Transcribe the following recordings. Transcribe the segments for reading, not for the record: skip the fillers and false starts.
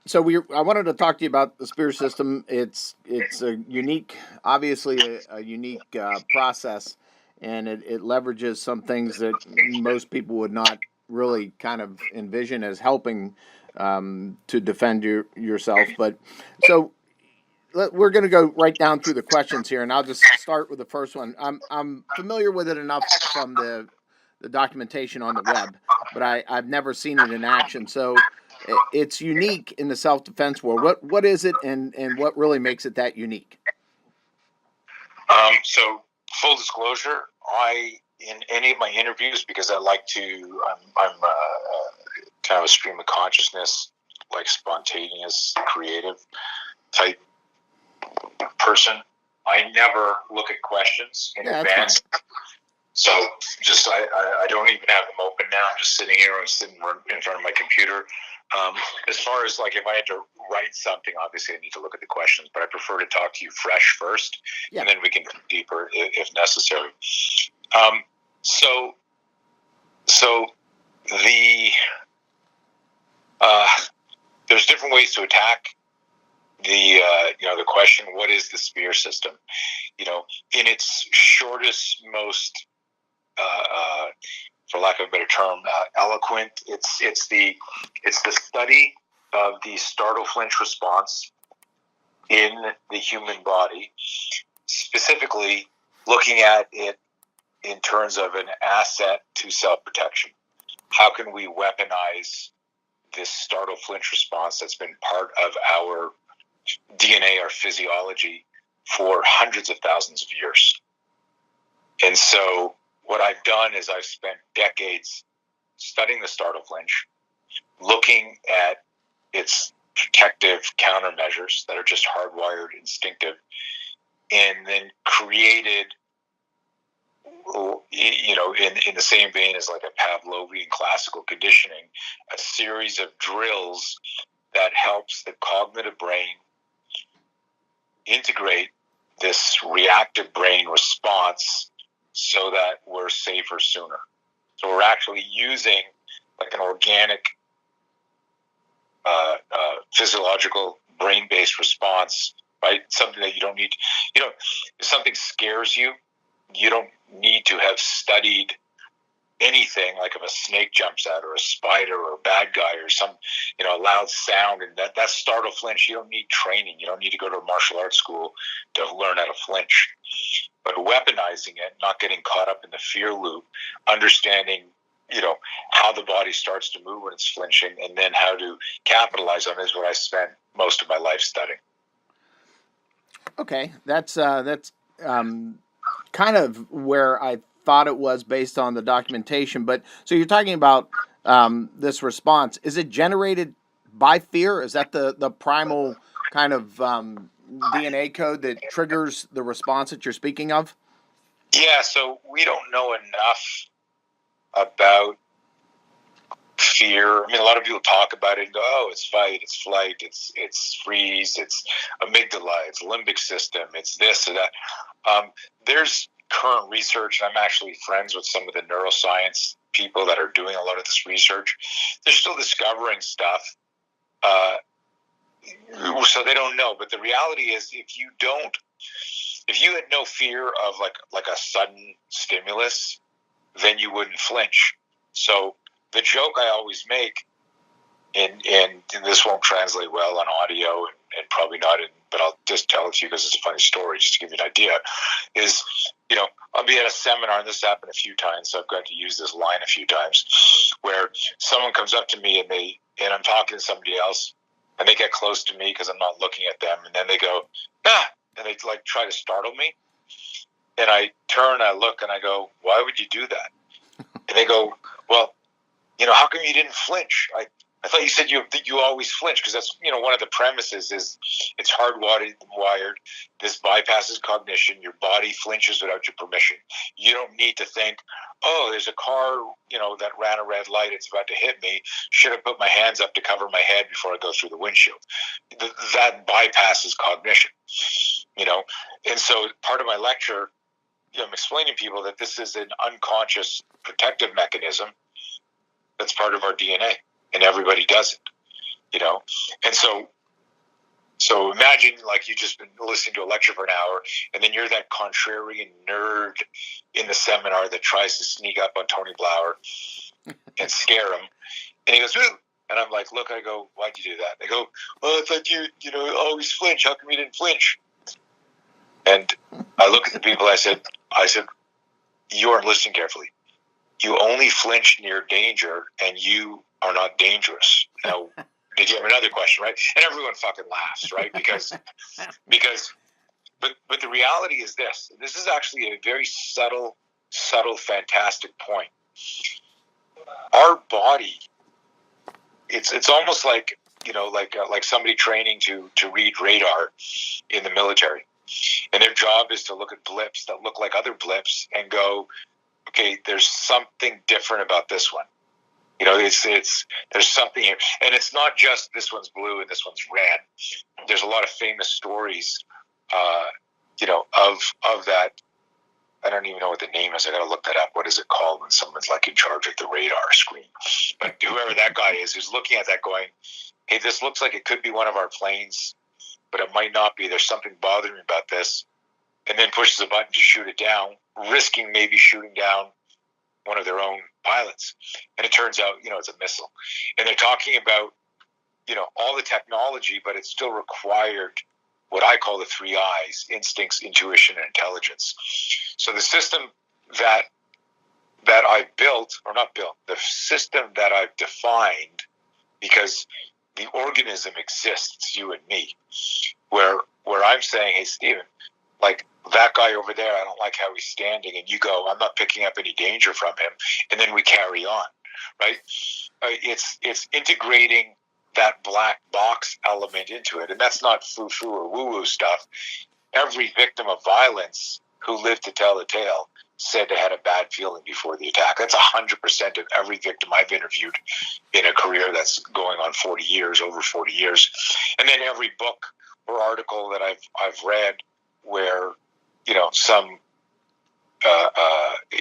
So I wanted to talk to you about the spear system. It's a unique, obviously a unique process, and it leverages some things that most people would not really kind of envision as helping to defend yourself. But so we're going to go right down through the questions here, and I'll just start with the first one. I'm familiar with it enough from the documentation on the web, but I've never seen it in action. So it's unique in the self defense world. What is it, and what really makes it that unique? So full disclosure, in any of my interviews, because I like to, I'm kind of a stream of consciousness, like spontaneous, creative type person. I never look at questions in advance. So just I don't even have them open now. I'm just sitting here. I'm sitting in front of my computer. As far as like if I had to write something, obviously I need to look at the questions, but I prefer to talk to you fresh first, and then we can go deeper if necessary. So the there's different ways to attack the the question, what is the spear system? In its shortest, most for lack of a better term, eloquent. It's the study of the startle flinch response in the human body, specifically looking at it in terms of an asset to self-protection. How can we weaponize this startle flinch response that's been part of our DNA, our physiology, for hundreds of thousands of years? And so what I've done is I've spent decades studying the startle flinch, looking at its protective countermeasures that are just hardwired, instinctive, and then created, in the same vein as like a Pavlovian classical conditioning, a series of drills that helps the cognitive brain integrate this reactive brain response so that we're safer sooner. So we're actually using like an organic, physiological brain-based response, right? Something that you don't need. If something scares you, you don't need to have studied anything, like if a snake jumps out or a spider or a bad guy or some, loud sound, and that's startle flinch. You don't need training. You don't need to go to a martial arts school to learn how to flinch. But weaponizing it, not getting caught up in the fear loop, understanding, how the body starts to move when it's flinching, and then how to capitalize on it is what I spent most of my life studying. Okay, that's kind of where I thought it was based on the documentation. But so you're talking about this response. Is it generated by fear? Is that the primal kind of DNA code that triggers the response that you're speaking of? Yeah, so we don't know enough about fear. I mean, a lot of people talk about it and go, oh, it's fight, it's flight, it's freeze, it's amygdala, it's limbic system, it's this or that. There's current research, and I'm actually friends with some of the neuroscience people that are doing a lot of this research. They're still discovering stuff. So they don't know. But the reality is, if you had no fear of like a sudden stimulus, then you wouldn't flinch. So the joke I always make, and this won't translate well on audio and probably not, but I'll just tell it to you because it's a funny story, just to give you an idea, is, I'll be at a seminar, and this happened a few times, so I've got to use this line a few times, where someone comes up to me and I'm talking to somebody else, and they get close to me because I'm not looking at them, and then they go, ah, and they like try to startle me, and I turn, I look, and I go, why would you do that? And they go, well, how come you didn't flinch? I thought you said you always flinch, because that's, one of the premises is it's hardwired. This bypasses cognition. Your body flinches without your permission. You don't need to think, oh, there's a car, that ran a red light. It's about to hit me. Should have put my hands up to cover my head before I go through the windshield. That bypasses cognition, And so part of my lecture, I'm explaining to people that this is an unconscious protective mechanism that's part of our DNA, and everybody does it. you know? And so imagine like you've just been listening to a lecture for an hour, and then you're that contrarian nerd in the seminar that tries to sneak up on Tony Blauer and scare him. And he goes, "Woo!" And I'm like, look, I go, why'd you do that? They go, well, I thought you always flinch. How come you didn't flinch? And I look at the people, I said, you aren't listening carefully. You only flinch near danger, and you are not dangerous. Now, did you have another question, right? And everyone fucking laughs, right? Because, but the reality is this. This is actually a very subtle, fantastic point. Our body, it's almost like, like somebody training to read radar in the military. And their job is to look at blips that look like other blips and go, okay, there's something different about this one. There's something here. And it's not just this one's blue and this one's red. There's a lot of famous stories, of that. I don't even know what the name is. I got to look that up. What is it called when someone's like in charge of the radar screen? But whoever that guy is, who's looking at that going, hey, this looks like it could be one of our planes, but it might not be. There's something bothering me about this. And then pushes a button to shoot it down, risking maybe shooting down one of their own pilots. And it turns out, it's a missile. And they're talking about, all the technology, but it still required what I call the 3 I's: instincts, intuition, and intelligence. So the system that I built, or not built, the system that I've defined, because the organism exists, you and me, where I'm saying, hey, Stephen, like that guy over there, I don't like how he's standing, and you go, I'm not picking up any danger from him, and then we carry on, right? It's integrating that black box element into it, and that's not foo-foo or woo-woo stuff. Every victim of violence who lived to tell the tale said they had a bad feeling before the attack. That's 100% of every victim I've interviewed in a career that's going on 40 years, over 40 years. And then every book or article that I've read where, some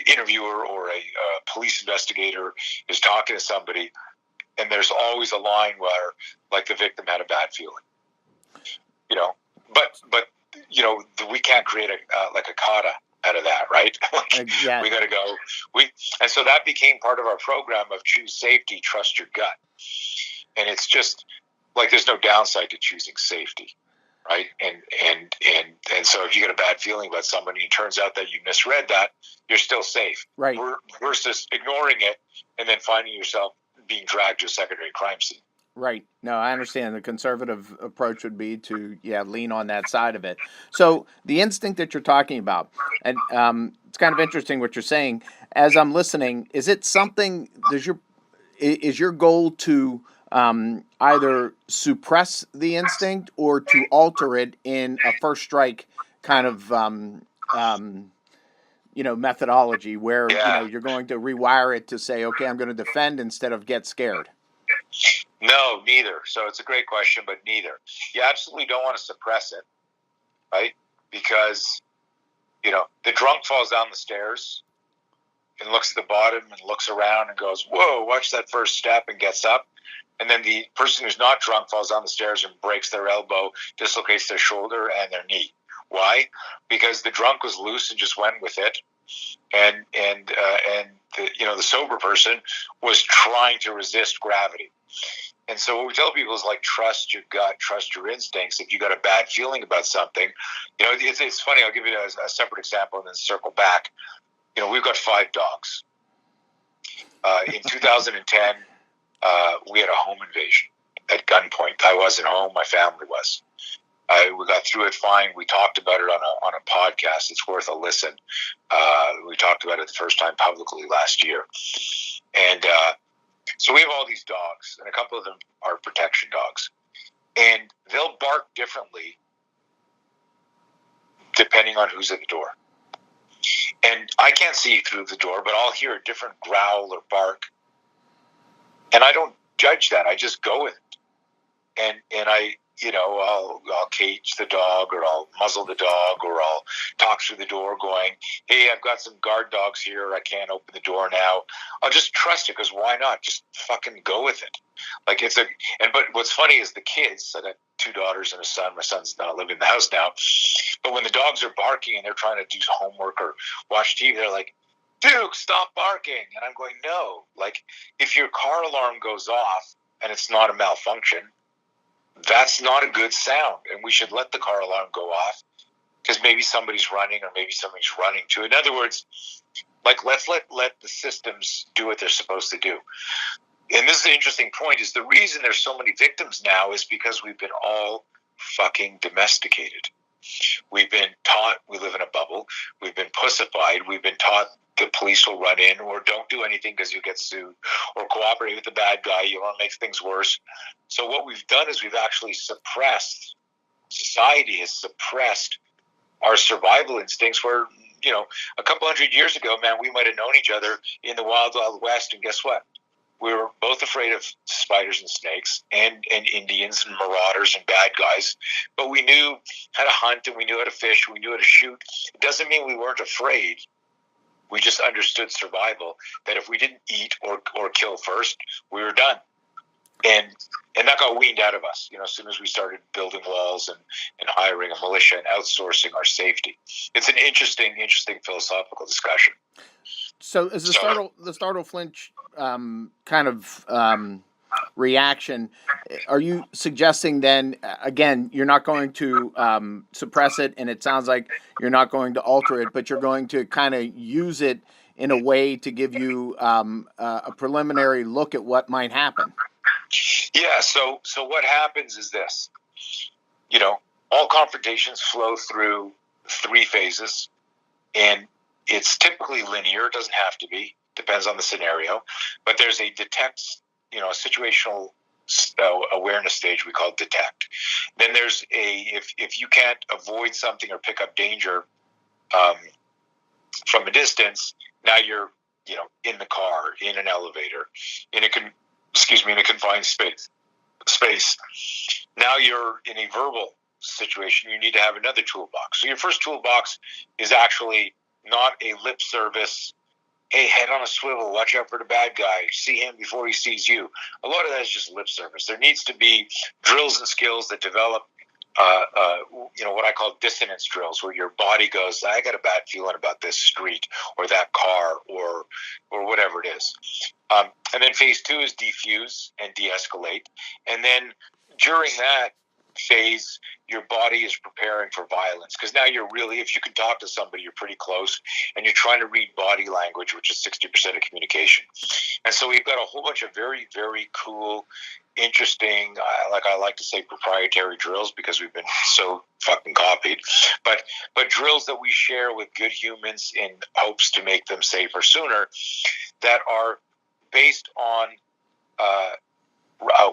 interviewer or a police investigator is talking to somebody, and there's always a line where, like, the victim had a bad feeling, but we can't create a kata out of that, right? Yeah. We got to go. And so that became part of our program of choose safety, trust your gut. And it's just like there's no downside to choosing safety, right? And so if you get a bad feeling about somebody, and it turns out that you misread that, you're still safe, right? Versus ignoring it and then finding yourself being dragged to a secondary crime scene. Right. No, I understand. The conservative approach would be to, lean on that side of it. So the instinct that you're talking about, and it's kind of interesting what you're saying. As I'm listening, is it something? Is your goal to either suppress the instinct or to alter it in a first strike kind of methodology where you're going to rewire it to say, okay, I'm going to defend instead of get scared? No, neither. So it's a great question, but neither. You absolutely don't want to suppress it, right? Because, the drunk falls down the stairs and looks at the bottom and looks around and goes, whoa, watch that first step, and gets up. And then the person who's not drunk falls down the stairs and breaks their elbow, dislocates their shoulder and their knee. Why? Because the drunk was loose and just went with it. And the sober person was trying to resist gravity. And so what we tell people is, like, trust your gut, trust your instincts. If you got a bad feeling about something, it's funny. I'll give you a separate example and then circle back. We've got 5 dogs. In 2010, we had a home invasion at gunpoint. I wasn't home. My family was. We got through it fine. We talked about it on a podcast. It's worth a listen. We talked about it the first time publicly last year. And so we have all these dogs, and a couple of them are protection dogs. And they'll bark differently depending on who's at the door. And I can't see through the door, but I'll hear a different growl or bark. And I don't judge that. I just go with it. And I, I'll cage the dog, or I'll muzzle the dog, or I'll talk through the door going, hey, I've got some guard dogs here. I can't open the door now. I'll just trust it, because why not? Just fucking go with it. Like but what's funny is the kids, I got 2 daughters and a son. My son's not living in the house now. But when the dogs are barking and they're trying to do homework or watch TV, they're like, Duke, stop barking. And I'm going, no. Like, if your car alarm goes off and it's not a malfunction, that's not a good sound. And we should let the car alarm go off, because maybe somebody's running, or maybe somebody's running to. In other words, like, let's let the systems do what they're supposed to do. And this is an interesting point, is the reason there's so many victims now is because we've been all fucking domesticated. We've been taught we live in a bubble. We've been pussified. We've been taught the police will run in, or don't do anything because you get sued, or cooperate with the bad guy. You want to make things worse. So what we've done is we've actually suppressed, society has suppressed our survival instincts, where, a couple hundred years ago, man, we might have known each other in the wild, wild west, and guess what? We were both afraid of spiders and snakes and Indians and marauders and bad guys, but we knew how to hunt, and we knew how to fish, we knew how to shoot. It doesn't mean we weren't afraid. We just understood survival, that if we didn't eat or kill first, we were done. And that got weaned out of us, as soon as we started building walls and hiring a militia and outsourcing our safety. It's an interesting philosophical discussion. So as the startle flinch kind of reaction, are you suggesting then, again, you're not going to suppress it, and it sounds like you're not going to alter it, but you're going to kind of use it in a way to give you a preliminary look at what might happen? Yeah, so what happens is this. All confrontations flow through 3 phases, and it's typically linear. It doesn't have to be. Depends on the scenario. But there's a a situational awareness stage we call detect. Then there's if you can't avoid something or pick up danger from a distance, now you're in the car, in an elevator, in a confined space. Now you're in a verbal situation. You need to have another toolbox. So your first toolbox is actually not a lip service, hey, head on a swivel, watch out for the bad guy, see him before he sees you. A lot of that is just lip service. There needs to be drills and skills that develop what I call dissonance drills, where your body goes, I got a bad feeling about this street or that car or whatever it is. And then phase 2 is defuse and de-escalate. And then during that phase, your body is preparing for violence, because now you're really, if you can talk to somebody, you're pretty close, and you're trying to read body language, which is 60% of communication. And so we've got a whole bunch of very, very cool, interesting, I like to say proprietary drills, because we've been so fucking copied, but drills that we share with good humans in hopes to make them safer sooner, that are based on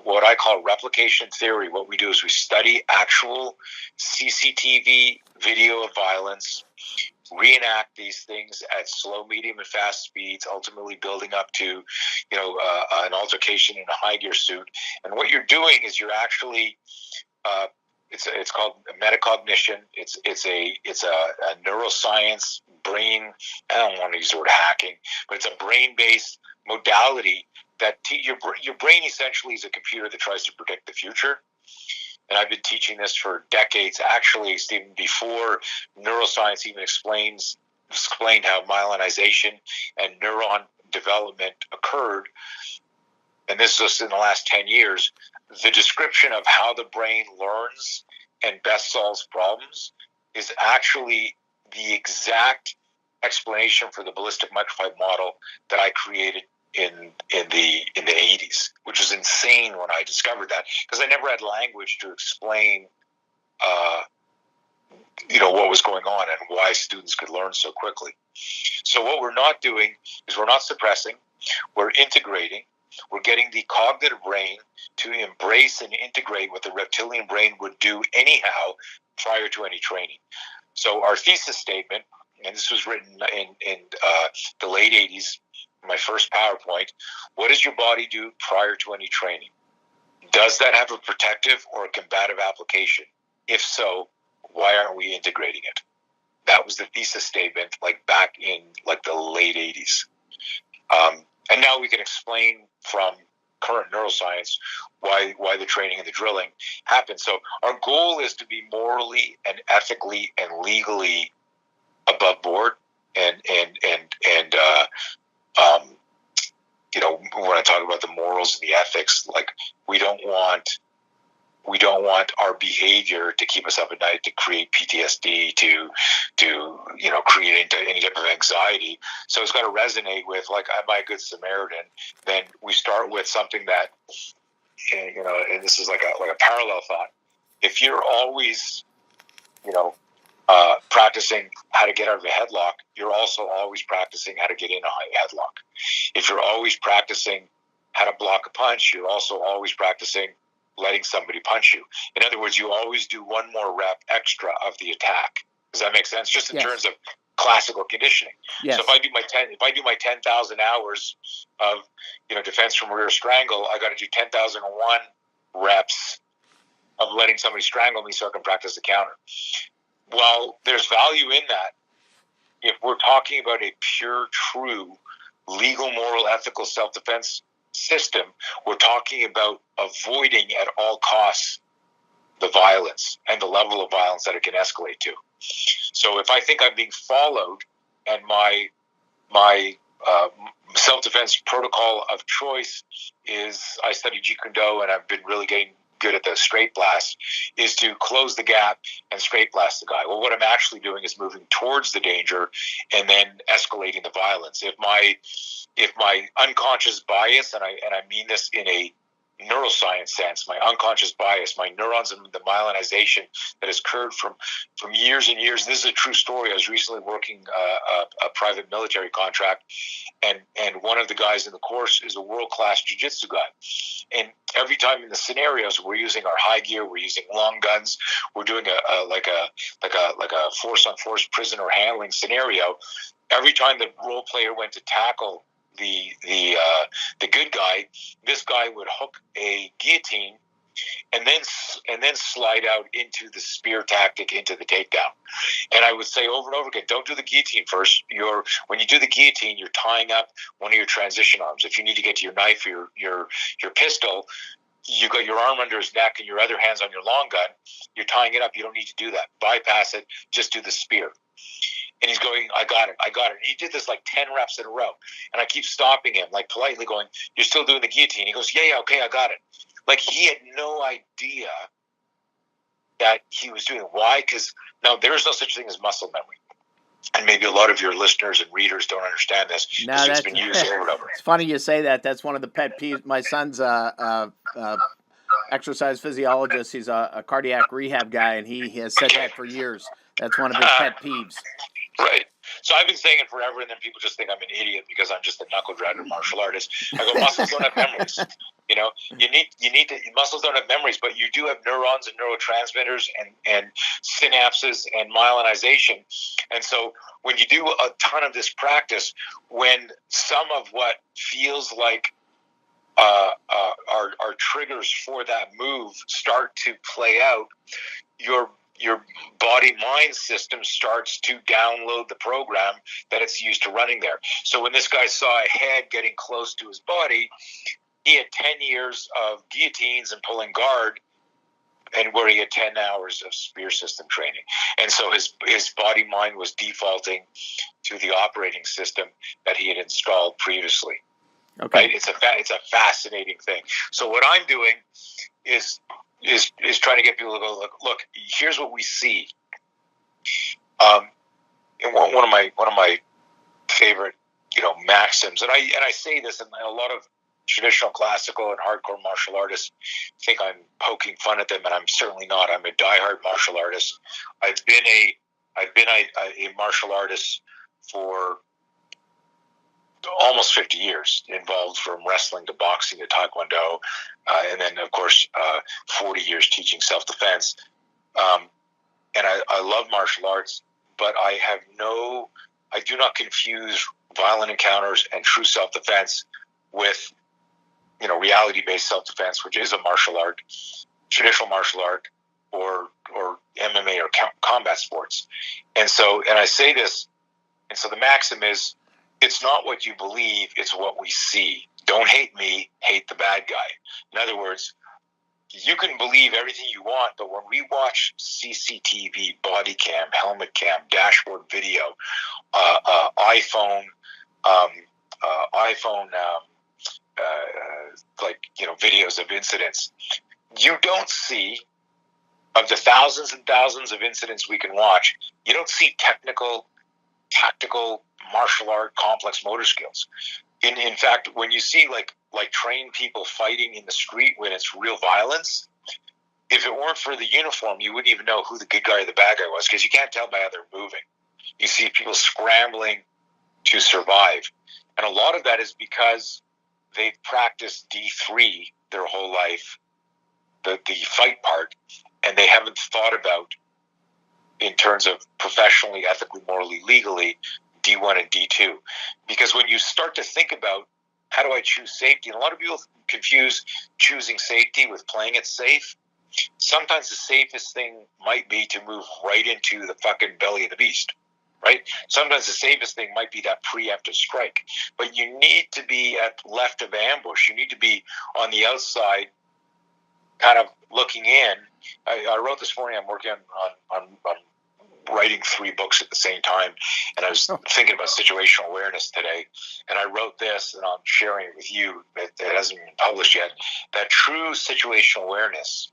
what I call replication theory. What we do is we study actual CCTV video of violence, reenact these things at slow, medium, and fast speeds, ultimately building up to, an altercation in a high gear suit. And what you're doing is you're actually, it's called metacognition. It's a neuroscience brain. I don't want to use the word hacking, but it's a brain-based modality that your brain essentially is a computer that tries to predict the future. And I've been teaching this for decades. Actually, Stephen, before neuroscience even explained how myelinization and neuron development occurred, and this is just in the last 10 years, the description of how the brain learns and best solves problems is actually the exact explanation for the ballistic microfight model that I created in the 80s, which was insane when I discovered that, because I never had language to explain what was going on and why students could learn so quickly. So what we're not doing is we're not suppressing, we're integrating. We're getting the cognitive brain to embrace and integrate what the reptilian brain would do anyhow prior to any training. So our thesis statement, and this was written in the late 80s, my first PowerPoint, what does your body do prior to any training? Does that have a protective or a combative application? If so, why aren't we integrating it? That was the thesis statement, like back in like the late 80s. And now we can explain from current neuroscience why the training and the drilling happens. So our goal is to be morally and ethically and legally above board, and you know, when I talk about the morals and the ethics, like we don't want our behavior to keep us up at night, to create PTSD, to you know, create any type of anxiety. So it's got to resonate with, like, am I a good Samaritan? Then we start with something that, you know, and this is like a parallel thought. If you're always, you know, practicing how to get out of a headlock, you're also always practicing how to get in a headlock. If you're always practicing how to block a punch, you're also always practicing letting somebody punch you. In other words, you always do one more rep extra of the attack. Does that make sense? Just in terms of classical conditioning. Yes. So if I do my 10,000 hours of, you know, defense from rear strangle, I got to do 10,001 reps of letting somebody strangle me so I can practice the counter. Well, there's value in that. If we're talking about a pure, true, legal, moral, ethical self-defense system, we're talking about avoiding at all costs the violence and the level of violence that it can escalate to. So if I think I'm being followed and my self-defense protocol of choice is, I study Jeet Kune Do and I've been really getting good at the straight blast, is to close the gap and straight blast the guy. Well, what I'm actually doing is moving towards the danger and then escalating the violence. If my unconscious bias, and I mean this in a neuroscience sense, my unconscious bias, my neurons and the myelinization that has occurred from years and years. This is a true story. I was recently working a private military contract, and one of the guys in the course is a world-class jiu-jitsu guy. And every time in the scenarios, we're using our high gear, we're using long guns, we're doing a force-on-force prisoner handling scenario. Every time the role player went to tackle the good guy, this guy would hook a guillotine and then slide out into the spear tactic, into the takedown. And I would say over and over again, don't do the guillotine first. When you do the guillotine, you're tying up one of your transition arms. If you need to get to your knife, your pistol, you got your arm under his neck and your other hand's on your long gun. You're tying it up. You don't need to do that. Bypass it. Just do the spear. And he's going, I got it. And he did this like 10 reps in a row. And I keep stopping him, like politely going, you're still doing the guillotine. He goes, yeah, okay, I got it. Like he had no idea that he was doing it. Why? Because now there is no such thing as muscle memory. And maybe a lot of your listeners and readers don't understand this. No, it's been used over and over. It's funny you say that. That's one of the pet peeves. My son's exercise physiologist. He's a cardiac rehab guy, and he has said that for years. That's one of his pet peeves. Right. So I've been saying it forever, and then people just think I'm an idiot because I'm just a knuckle-dragger martial artist. I go, muscles don't have memories. You know, muscles don't have memories, but you do have neurons and neurotransmitters and synapses and myelinization. And so when you do a ton of this practice, when some of what feels like our triggers for that move start to play out, your body-mind system starts to download the program that it's used to running there. So when this guy saw a head getting close to his body, he had 10 years of guillotines and pulling guard, and where he had 10 hours of spear system training. And so his body-mind was defaulting to the operating system that he had installed previously. Okay. Right? It's a fascinating thing. So what I'm doing is trying to get people to go, look, here's what we see. And one of my favorite, maxims, and I say this, and a lot of traditional, classical, and hardcore martial artists think I'm poking fun at them, and I'm certainly not. I'm a diehard martial artist. I've been a martial artist for almost 50 years, involved from wrestling to boxing to taekwondo, and then of course 40 years teaching self-defense. And I love martial arts, but I do not confuse violent encounters and true self-defense with reality-based self-defense, which is a martial art, traditional martial art, or MMA or combat sports. And I say this, and so the maxim is, it's not what you believe, it's what we see. Don't hate me, hate the bad guy. In other words, you can believe everything you want, but when we watch CCTV, body cam, helmet cam, dashboard video, iPhone, videos of incidents, you don't see, of the thousands and thousands of incidents we can watch, you don't see technical, tactical, martial art, complex motor skills. In fact, when you see like trained people fighting in the street when it's real violence, if it weren't for the uniform, you wouldn't even know who the good guy or the bad guy was, because you can't tell by how they're moving. You see people scrambling to survive. And a lot of that is because they've practiced D3 their whole life, the fight part, and they haven't thought about, in terms of professionally, ethically, morally, legally, D1 and D2. Because when you start to think about, how do I choose safety? And a lot of people confuse choosing safety with playing it safe. Sometimes the safest thing might be to move right into the fucking belly of the beast, right? Sometimes the safest thing might be that preemptive strike. But you need to be at left of ambush. You need to be on the outside, kind of looking in. I wrote this morning, I'm working on writing 3 books at the same time, and I was thinking about situational awareness today, and I wrote this, and I'm sharing it with you. It hasn't been published yet. That true situational awareness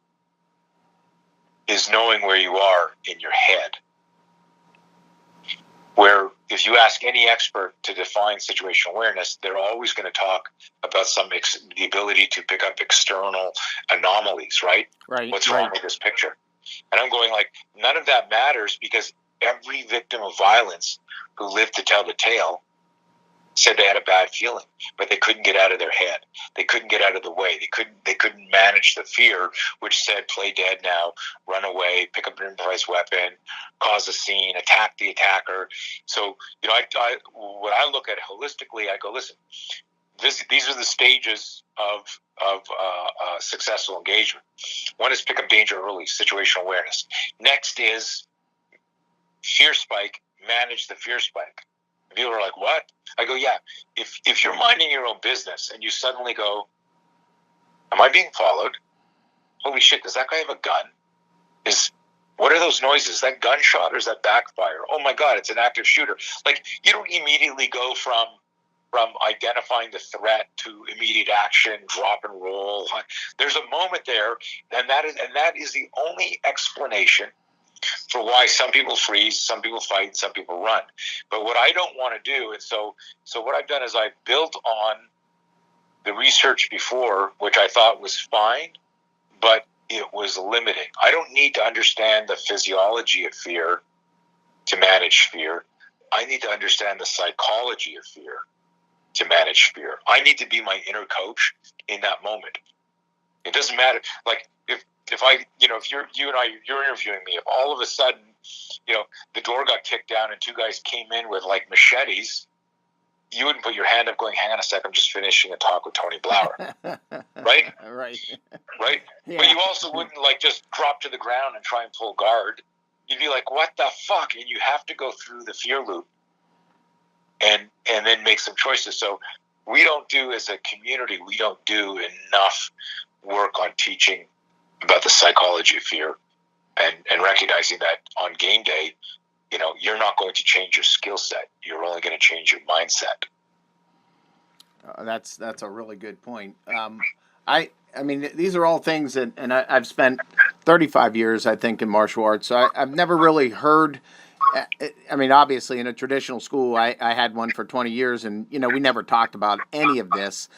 is knowing where you are in your head. Where if you ask any expert to define situational awareness, they're always going to talk about the ability to pick up external anomalies, right? Right. What's wrong with this picture? And I'm going like, none of that matters, because every victim of violence who lived to tell the tale said they had a bad feeling, but they couldn't get out of their head. They couldn't get out of the way. They couldn't manage the fear, which said, play dead now, run away, pick up an improvised weapon, cause a scene, attack the attacker. So, when I look at it holistically, I go, listen, these are the stages of successful engagement. One is pick up danger early, situational awareness. Next is fear spike, manage the fear spike. People are like, what? I go, yeah. If you're minding your own business and you suddenly go, am I being followed? Holy shit, does that guy have a gun? What are those noises? Is that gunshot or is that backfire? Oh my God, it's an active shooter. Like, you don't immediately go from identifying the threat to immediate action, drop and roll. There's a moment there, and that is the only explanation for why some people freeze, some people fight, some people run. But what I don't want to do, and so what I've done is I've built on the research before, which I thought was fine, but it was limiting. I don't need to understand the physiology of fear to manage fear. I need to understand the psychology of fear to manage fear. I need to be my inner coach in that moment. It doesn't matter. Like, if I, if you're interviewing me, if all of a sudden, the door got kicked down and 2 guys came in with like machetes, you wouldn't put your hand up going, hang on a sec, I'm just finishing a talk with Tony Blauer. Right? Right. Right? Yeah. But you also wouldn't like just drop to the ground and try and pull guard. You'd be like, what the fuck? And you have to go through the fear loop and then make some choices. So we don't do, as a community, we don't do enough work on teaching about the psychology of fear and recognizing that on game day, you're not going to change your skill set. You're only going to change your mindset. That's a really good point. I mean, these are all things that, and I've spent 35 years, I think, in martial arts. So I've never really heard. I mean, obviously, in a traditional school, I had one for 20 years, and we never talked about any of this.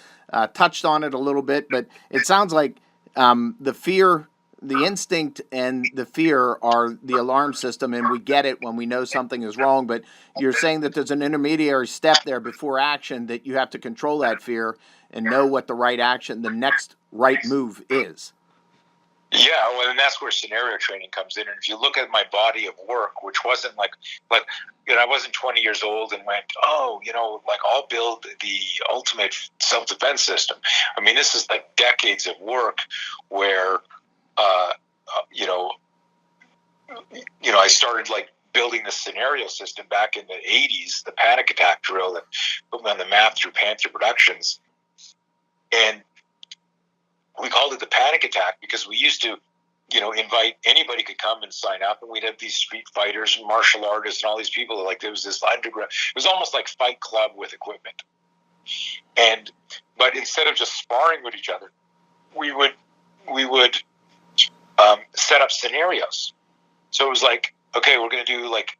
Touched on it a little bit, but it sounds like the fear, the instinct, and the fear are the alarm system, and we get it when we know something is wrong. But you're saying that there's an intermediary step there before action, that you have to control that fear and know what the right action, the next right move is. Yeah, well, and that's where scenario training comes in. And if you look at my body of work, which wasn't like I wasn't 20 years old and went, oh, like I'll build the ultimate self-defense system. I mean, this is like decades of work where, uh, you know, I started like building the scenario system back in the 80s, the panic attack drill that put me on the map through Panther Productions. And we called it the panic attack because we used to, invite anybody could come and sign up, and we'd have these street fighters and martial artists and all these people. Like there was this underground. It was almost like Fight Club with equipment. But instead of just sparring with each other, we would set up scenarios. So it was like, okay, we're going to do like,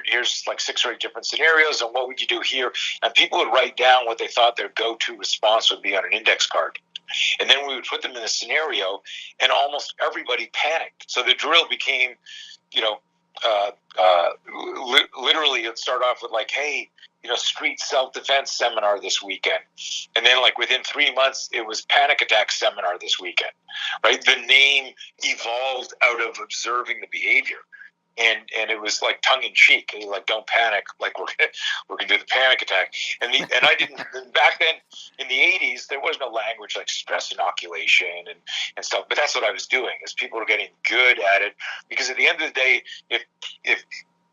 here's like 6 or 8 different scenarios, and what would you do here? And people would write down what they thought their go-to response would be on an index card. And then we would put them in a scenario, and almost everybody panicked. So the drill became, literally it'd start off with like, hey, street self-defense seminar this weekend. And then like within 3 months, it was panic attack seminar this weekend, right? The name evolved out of observing the behavior. And it was like tongue in cheek, and like, don't panic, like we're gonna do the panic attack. And I didn't back then in the 80s there was no language like stress inoculation and stuff. But that's what I was doing, is people were getting good at it, because at the end of the day,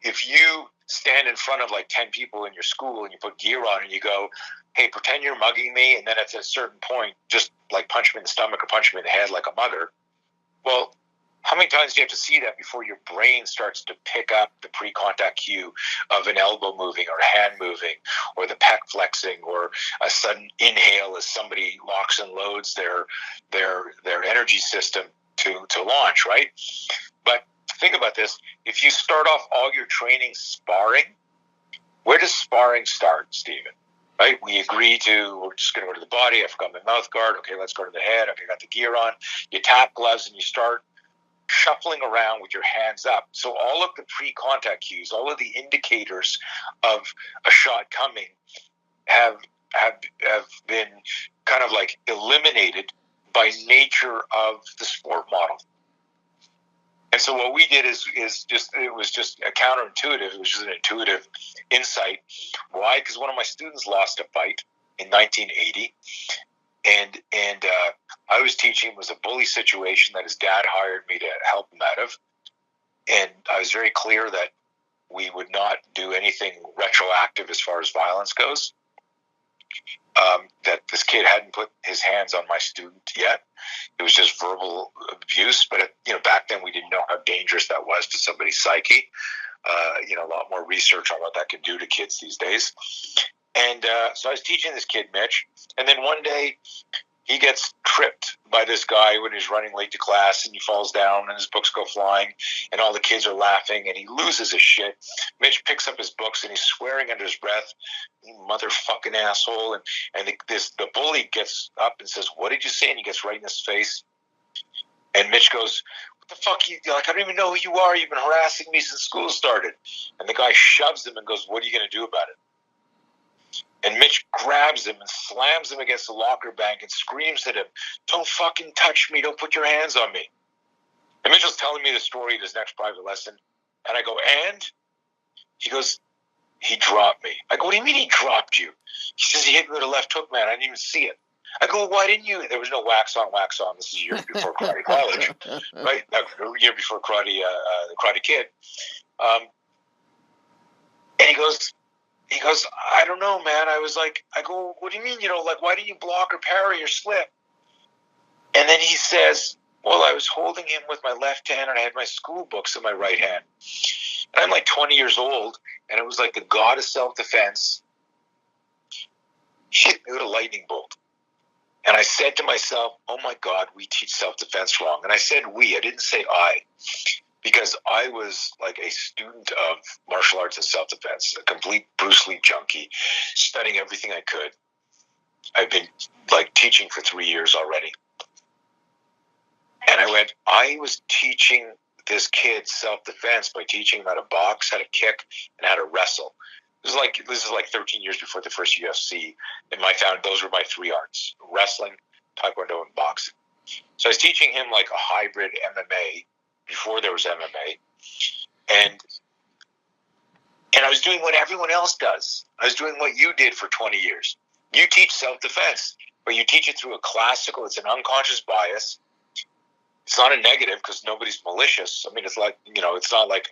if you stand in front of like 10 people in your school and you put gear on and you go, hey, pretend you're mugging me, and then at a certain point just like punch me in the stomach or punch me in the head like a mugger. Well, how many times do you have to see that before your brain starts to pick up the pre-contact cue of an elbow moving or a hand moving or the pec flexing or a sudden inhale as somebody locks and loads their energy system to launch, right? But think about this. If you start off all your training sparring, where does sparring start, Stephen? Right? We agree we're just going to go to the body. I forgot my mouth guard. Okay, let's go to the head. Okay, got the gear on. You tap gloves and you start shuffling around with your hands up. So all of the pre-contact cues, all of the indicators of a shot coming have been kind of like eliminated by nature of the sport model. And so what we did is it was just a counterintuitive. It was just an intuitive insight. Why? Because one of my students lost a fight in 1980. And I was teaching, it was a bully situation that his dad hired me to help him out of. And I was very clear that we would not do anything retroactive as far as violence goes. That this kid hadn't put his hands on my student yet. It was just verbal abuse. But, back then we didn't know how dangerous that was to somebody's psyche. A lot more research on what that can do to kids these days. And so I was teaching this kid, Mitch, and then one day he gets tripped by this guy when he's running late to class, and he falls down and his books go flying, and all the kids are laughing, and he loses his shit. Mitch picks up his books, and he's swearing under his breath, "You motherfucking asshole." And the bully gets up and says, "What did you say?" And he gets right in his face. And Mitch goes, "What the fuck? I don't even know who you are. You've been harassing me since school started." And the guy shoves him and goes, "What are you going to do about it?" And Mitch grabs him and slams him against the locker bank and screams at him, "Don't fucking touch me. Don't put your hands on me." And Mitchell's telling me the story in his next private lesson. And I go, "And?" He goes, "He dropped me." I go, "What do you mean he dropped you?" He says, "He hit me with a left hook, man. I didn't even see it." I go, "Why didn't you?" There was no wax on, wax on. This is a year before karate college, right? A year before karate, the Karate Kid. And he goes, "I don't know, man." I go, "What do you mean? Why didn't you block or parry or slip?" And then he says, "Well, I was holding him with my left hand and I had my school books in my right hand." And I'm like 20 years old, and it was like the god of self-defense hit me with a lightning bolt. And I said to myself, "Oh my God, we teach self-defense wrong." And I said we, I didn't say I. Because I was like a student of martial arts and self-defense, a complete Bruce Lee junkie, studying everything I could. I've been like teaching for 3 years already. And I was teaching this kid self-defense by teaching him how to box, how to kick, and how to wrestle. This is like 13 years before the first UFC. And those were my 3 arts: wrestling, taekwondo, and boxing. So I was teaching him like a hybrid MMA before there was MMA, and I was doing what everyone else does. I was doing what you did for 20 years. You teach self-defense, but you teach it through a classical. It's an unconscious bias. It's not a negative because nobody's malicious. I mean, it's like, it's not like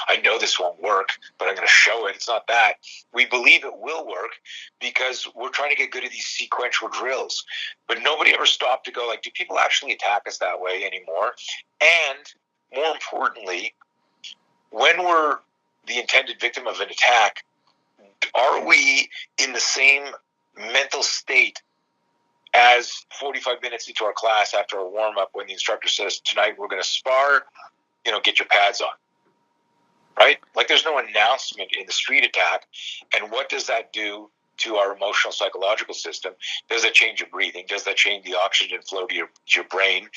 I know this won't work, but I'm going to show it. It's not that. We believe it will work because we're trying to get good at these sequential drills. But nobody ever stopped to go like, do people actually attack us that way anymore? And more importantly, when we're the intended victim of an attack, are we in the same mental state as 45 minutes into our class after a warm-up when the instructor says, tonight we're going to spar, get your pads on, right? Like there's no announcement in the street attack. And what does that do to our emotional psychological system? Does that change your breathing? Does that change the oxygen flow to your brain?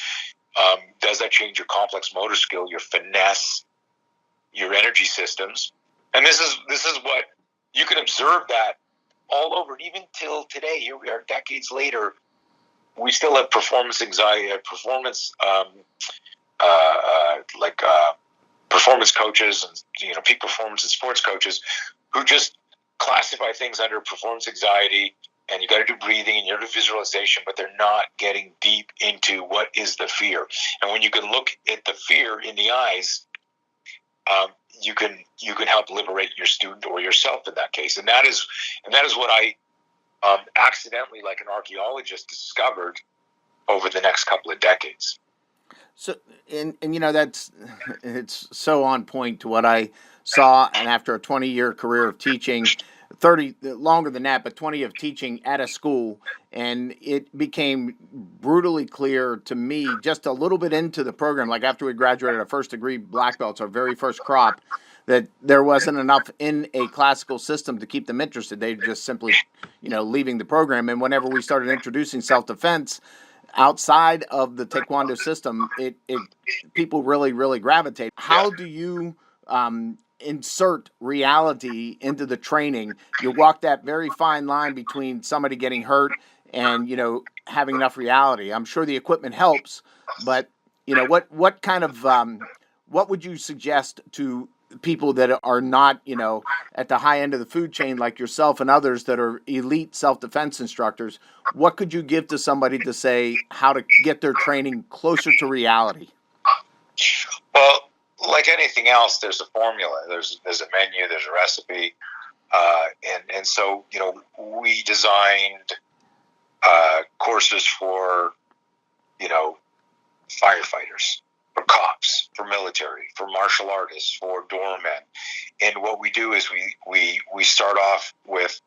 Does that change your complex motor skill, your finesse, your energy systems? And this is what you can observe that all over. And even till today, here we are decades later, we still have performance anxiety, performance performance coaches and peak performance and sports coaches who just classify things under performance anxiety, and you got to do breathing and you got to do visualization, but they're not getting deep into what is the fear. And when you can look at the fear in the eyes, you can help liberate your student or yourself in that case. And that is what I accidentally, like an archaeologist, discovered over the next couple of decades. So, and it's so on point to what I saw. And after a 20-year career of teaching, 30 longer than that, but 20 of teaching at a school, and it became brutally clear to me just a little bit into the program, like after we graduated our first degree black belts, our very first crop, that there wasn't enough in a classical system to keep them interested. They were just simply, leaving the program. And whenever we started introducing self-defense outside of the Taekwondo system, it people really, really gravitate. How do you insert reality into the training? You walk that very fine line between somebody getting hurt and, having enough reality. I'm sure the equipment helps, but, what kind of, what would you suggest to people that are not, at the high end of the food chain like yourself and others that are elite self-defense instructors? What could you give to somebody to say how to get their training closer to reality? Well, like anything else, there's a formula. There's a menu. There's a recipe, and so we designed courses for firefighters, for cops, for military, for martial artists, for doormen. And what we do is we start off with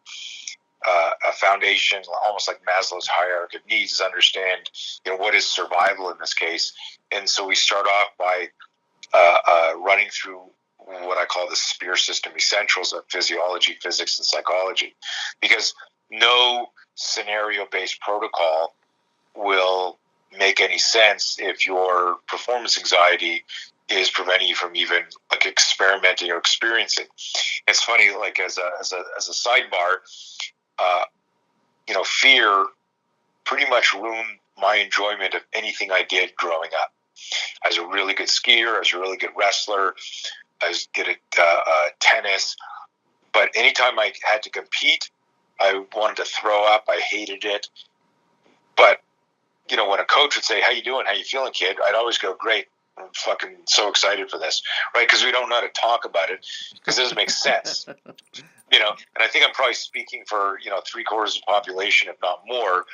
a foundation, almost like Maslow's hierarchy of needs, is understand what is survival in this case. And so we start off by running through what I call the spear system essentials of physiology, physics, and psychology, because no scenario-based protocol will make any sense if your performance anxiety is preventing you from even like experimenting or experiencing. It's funny, like as a sidebar, fear pretty much ruined my enjoyment of anything I did growing up. I was a really good skier. I was a really good wrestler. I was good at tennis. But anytime I had to compete, I wanted to throw up. I hated it. But, when a coach would say, "How you doing? How you feeling, kid?" I'd always go, "Great. I'm fucking so excited for this," right? Because we don't know how to talk about it because it doesn't make sense. And I think I'm probably speaking for, 3/4 of the population, if not more,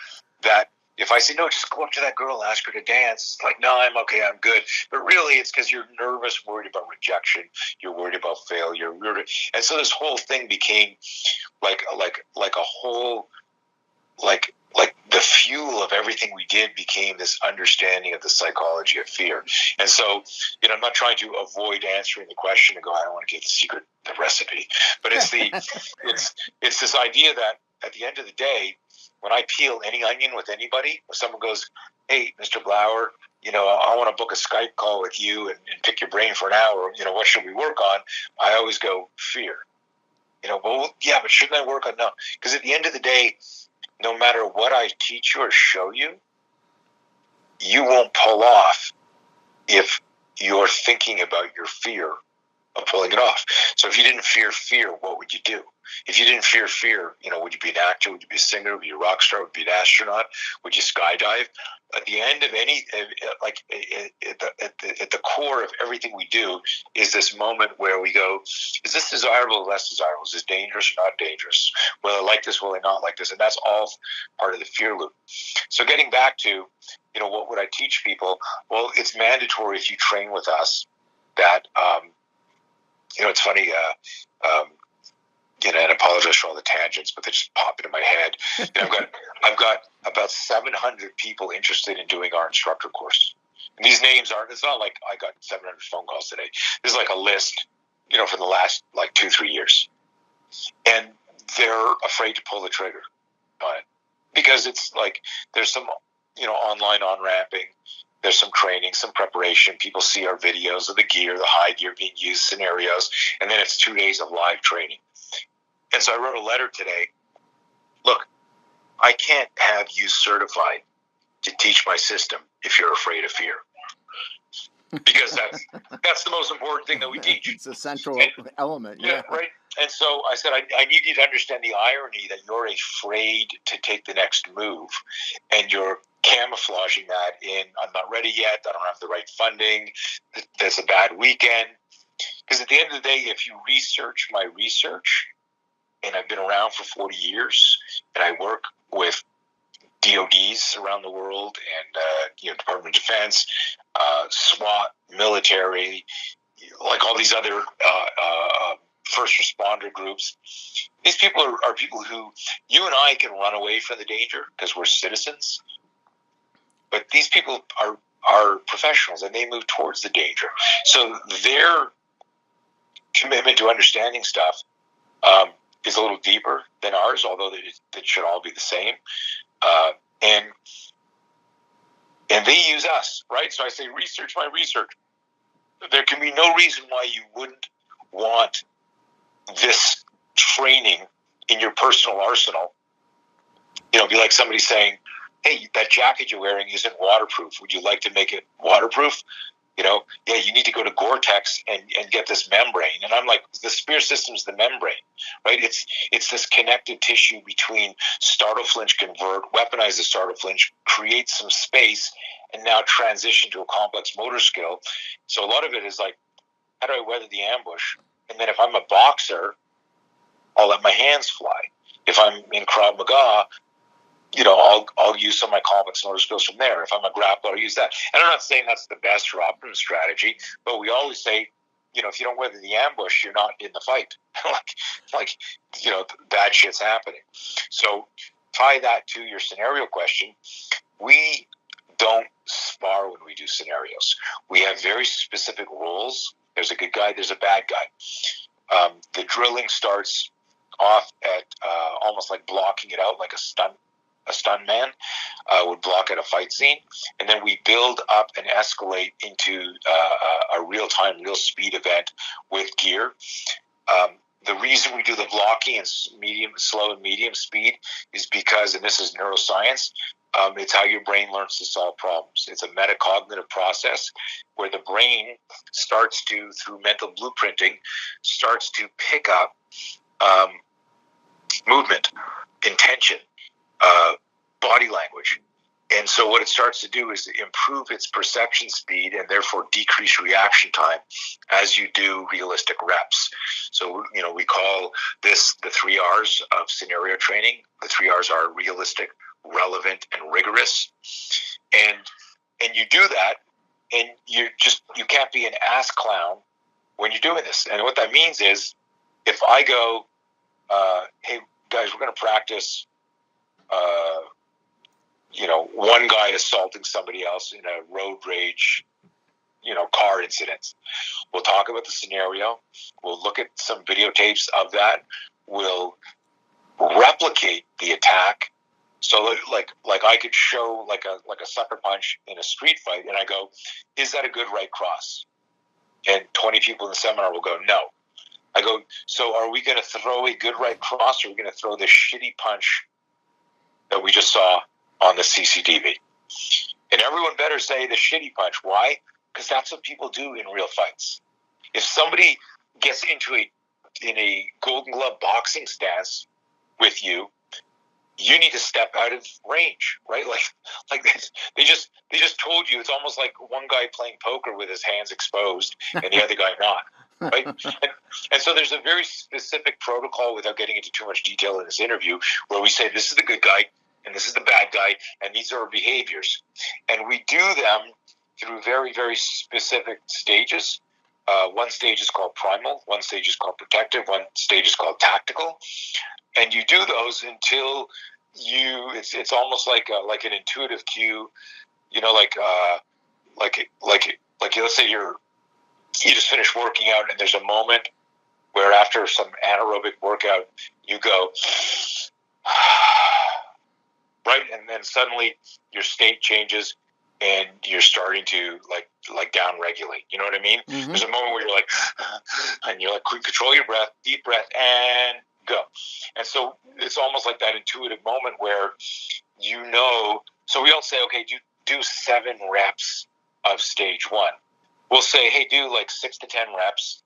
that if I say, "No, just go up to that girl, ask her to dance," like, "No, I'm okay, I'm good." But really it's because you're nervous, worried about rejection. You're worried about failure. And so this whole thing became like a whole, like the fuel of everything we did became this understanding of the psychology of fear. And so, I'm not trying to avoid answering the question and go, "I don't want to give the recipe," but it's it's this idea that at the end of the day, when I peel any onion with anybody, if someone goes, "Hey, Mr. Blauer, I want to book a Skype call with you and pick your brain for an hour. What should we work on?" I always go, fear. Well, yeah, but shouldn't I work on no? Because at the end of the day, no matter what I teach you or show you, you won't pull off if you're thinking about your fear of pulling it off. So if you didn't fear fear, what would you do? If you didn't fear fear, would you be an actor? Would you be a singer? Would you be a rock star? Would you be an astronaut? Would you skydive? At the end of any, like at the core of everything we do is this moment where we go, is this desirable or less desirable? Is this dangerous or not dangerous? Will I like this? Will I not like this? And that's all part of the fear loop. So getting back to, what would I teach people? Well, it's mandatory if you train with us that, it's funny, and I apologize for all the tangents, but they just pop into my head. I've got about 700 people interested in doing our instructor course. And these names aren't, it's not like I got 700 phone calls today. There's like a list, for the last 2-3 years. And they're afraid to pull the trigger on it because it's like, there's some, online on-ramping. There's some training, some preparation. People see our videos of the gear, the high gear being used, scenarios, and then it's 2 days of live training. And so I wrote a letter today. Look, I can't have you certified to teach my system if you're afraid of fear. Because that's the most important thing that we teach. It's a central element. Yeah. Right. And so I said, I need you to understand the irony that you're afraid to take the next move, and you're camouflaging that in, I'm not ready yet, I don't have the right funding, there's a bad weekend. Because at the end of the day, if you research my research, and I've been around for 40 years, and I work with DODs around the world, and Department of Defense, SWAT, military, like all these other first responder groups. These people are people who you and I can run away from the danger because we're citizens, but these people are professionals, and they move towards the danger. So their commitment to understanding stuff is a little deeper than ours, although it should all be the same. And they use us, right? So I say, research my research. There can be no reason why you wouldn't want this training in your personal arsenal. It'd be like somebody saying, hey, that jacket you're wearing isn't waterproof. Would you like to make it waterproof? You need to go to Gore-Tex and get this membrane. And I'm like, the spear system is the membrane, right? It's this connective tissue between startle, flinch, convert, weaponize the startle, flinch, create some space, and now transition to a complex motor skill. So a lot of it is like, how do I weather the ambush? And then if I'm a boxer, I'll let my hands fly. If I'm in Krav Maga, I'll use some of my complex motor skills from there. If I'm a grappler, I'll use that. And I'm not saying that's the best or optimum strategy, but we always say, if you don't weather the ambush, you're not in the fight. Bad shit's happening. So tie that to your scenario question. We don't spar when we do scenarios. We have very specific rules. There's a good guy, there's a bad guy. The drilling starts off at almost like blocking it out like a stunt man would block at a fight scene, and then we build up and escalate into a real-time, real speed event with gear. The reason we do the blocking and slow and medium speed is because, and this is neuroscience, it's how your brain learns to solve problems. It's a metacognitive process where the brain starts to, through mental blueprinting, starts to pick up movement, intention, body language. And so what it starts to do is improve its perception speed and therefore decrease reaction time as you do realistic reps. So, we call this the 3 R's of scenario training. The 3 R's are realistic, relevant, and rigorous. And you do that, and you can't be an ass clown when you're doing this. And what that means is, if I go, hey guys, we're going to practice, one guy assaulting somebody else in a road rage, car incident. We'll talk about the scenario. We'll look at some videotapes of that. We'll replicate the attack. So like I could show like a sucker punch in a street fight, and I go, is that a good right cross? And 20 people in the seminar will go, no. I go, so are we going to throw a good right cross, or are we going to throw this shitty punch that we just saw on the CCTV? And everyone better say the shitty punch. Why? Because that's what people do in real fights. If somebody gets into a Golden Glove boxing stance with you, you need to step out of range, right? Like they just told you. It's almost like one guy playing poker with his hands exposed and the other guy not, right? And so there's a very specific protocol, without getting into too much detail in this interview, where we say this is the good guy and this is the bad guy, and these are our behaviors, and we do them through very, very specific stages. One stage is called primal, one stage is called protective, one stage is called tactical, and you do those until it's almost like an intuitive cue, like let's say you just finished working out, and there's a moment where after some anaerobic workout you go right, and then suddenly your state changes and you're starting to like down regulate. You know what I mean? Mm-hmm. There's a moment where you're like, and you're like, control your breath, deep breath, and go. And so it's almost like that intuitive moment where so we all say, okay, do 7 reps of stage 1. We'll say, hey, do like 6 to 10 reps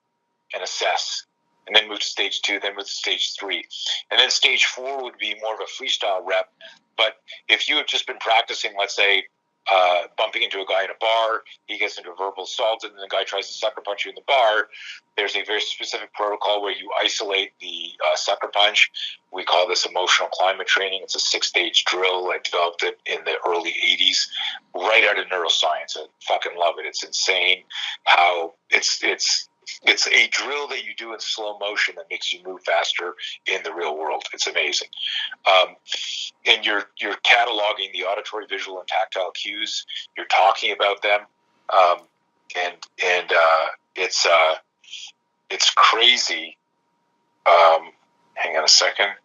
and assess, and then move to stage 2, then move to stage 3. And then stage 4 would be more of a freestyle rep. But if you have just been practicing, let's say, bumping into a guy in a bar, he gets into a verbal assault, and then the guy tries to sucker punch you in the bar, there's a very specific protocol where you isolate the sucker punch. We call this emotional climate training. It's a 6-stage drill. I developed it in the early 80s, right out of neuroscience. I fucking love it. It's insane how it's a drill that you do in slow motion that makes you move faster in the real world. It's amazing. And you're cataloging the auditory, visual, and tactile cues. You're talking about them. And it's crazy. Hang on a second.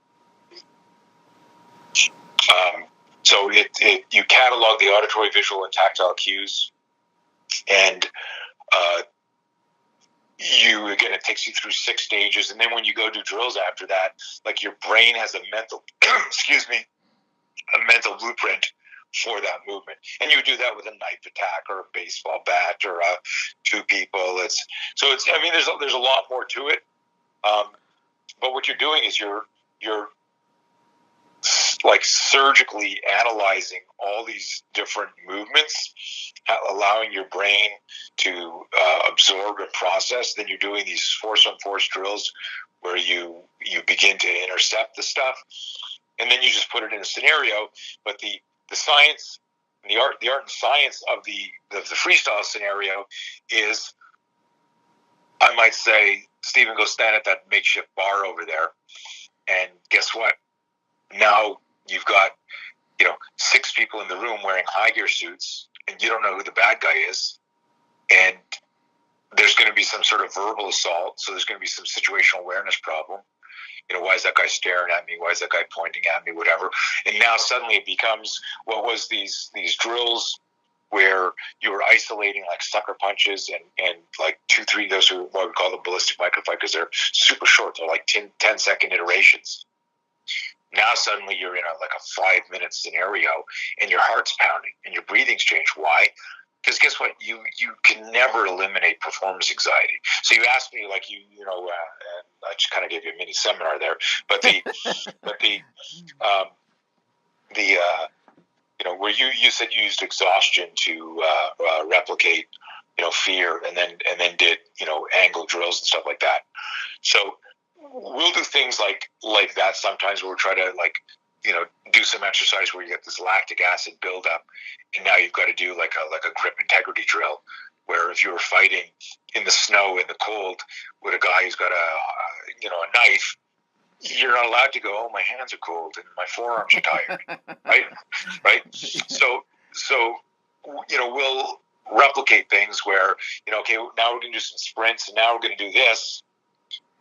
So you catalog the auditory, visual, and tactile cues, and it takes you through 6 stages, and then when you go do drills after that, like your brain has a mental mental blueprint for that movement, and you do that with a knife attack or a baseball bat or 2 people. There's a lot more to it, but what you're doing is you're like surgically analyzing all these different movements, allowing your brain to absorb and process. Then you're doing these force-on-force drills where you begin to intercept the stuff, and then you just put it in a scenario. But the science, the art and science of the freestyle scenario is, I might say, Stephen, go stand at that makeshift bar over there, and guess what? Now you've got 6 people in the room wearing high gear suits, and you don't know who the bad guy is, and there's going to be some sort of verbal assault, so there's going to be some situational awareness problem. Why is that guy staring at me? Why is that guy pointing at me? Whatever. And now suddenly it becomes what was these drills where you were isolating like sucker punches and like 2-3, those are what we call the ballistic microfight, because they're super short. They're like 10-second iterations. Now suddenly you're in a 5-minute scenario, and your heart's pounding and your breathing's changed. Why? Because guess what? You can never eliminate performance anxiety. So you asked me, and I just kind of gave you a mini seminar there. But where you said you used exhaustion to replicate, fear, and then did angle drills and stuff like that. So we'll do things like that sometimes, where we'll try to do some exercise where you get this lactic acid buildup, and now you've got to do like a grip integrity drill, where if you were fighting in the snow in the cold with a guy who's got a knife, you're not allowed to go, oh, my hands are cold and my forearms are tired, right? So we'll replicate things where okay, now we're going to do some sprints, and now we're going to do this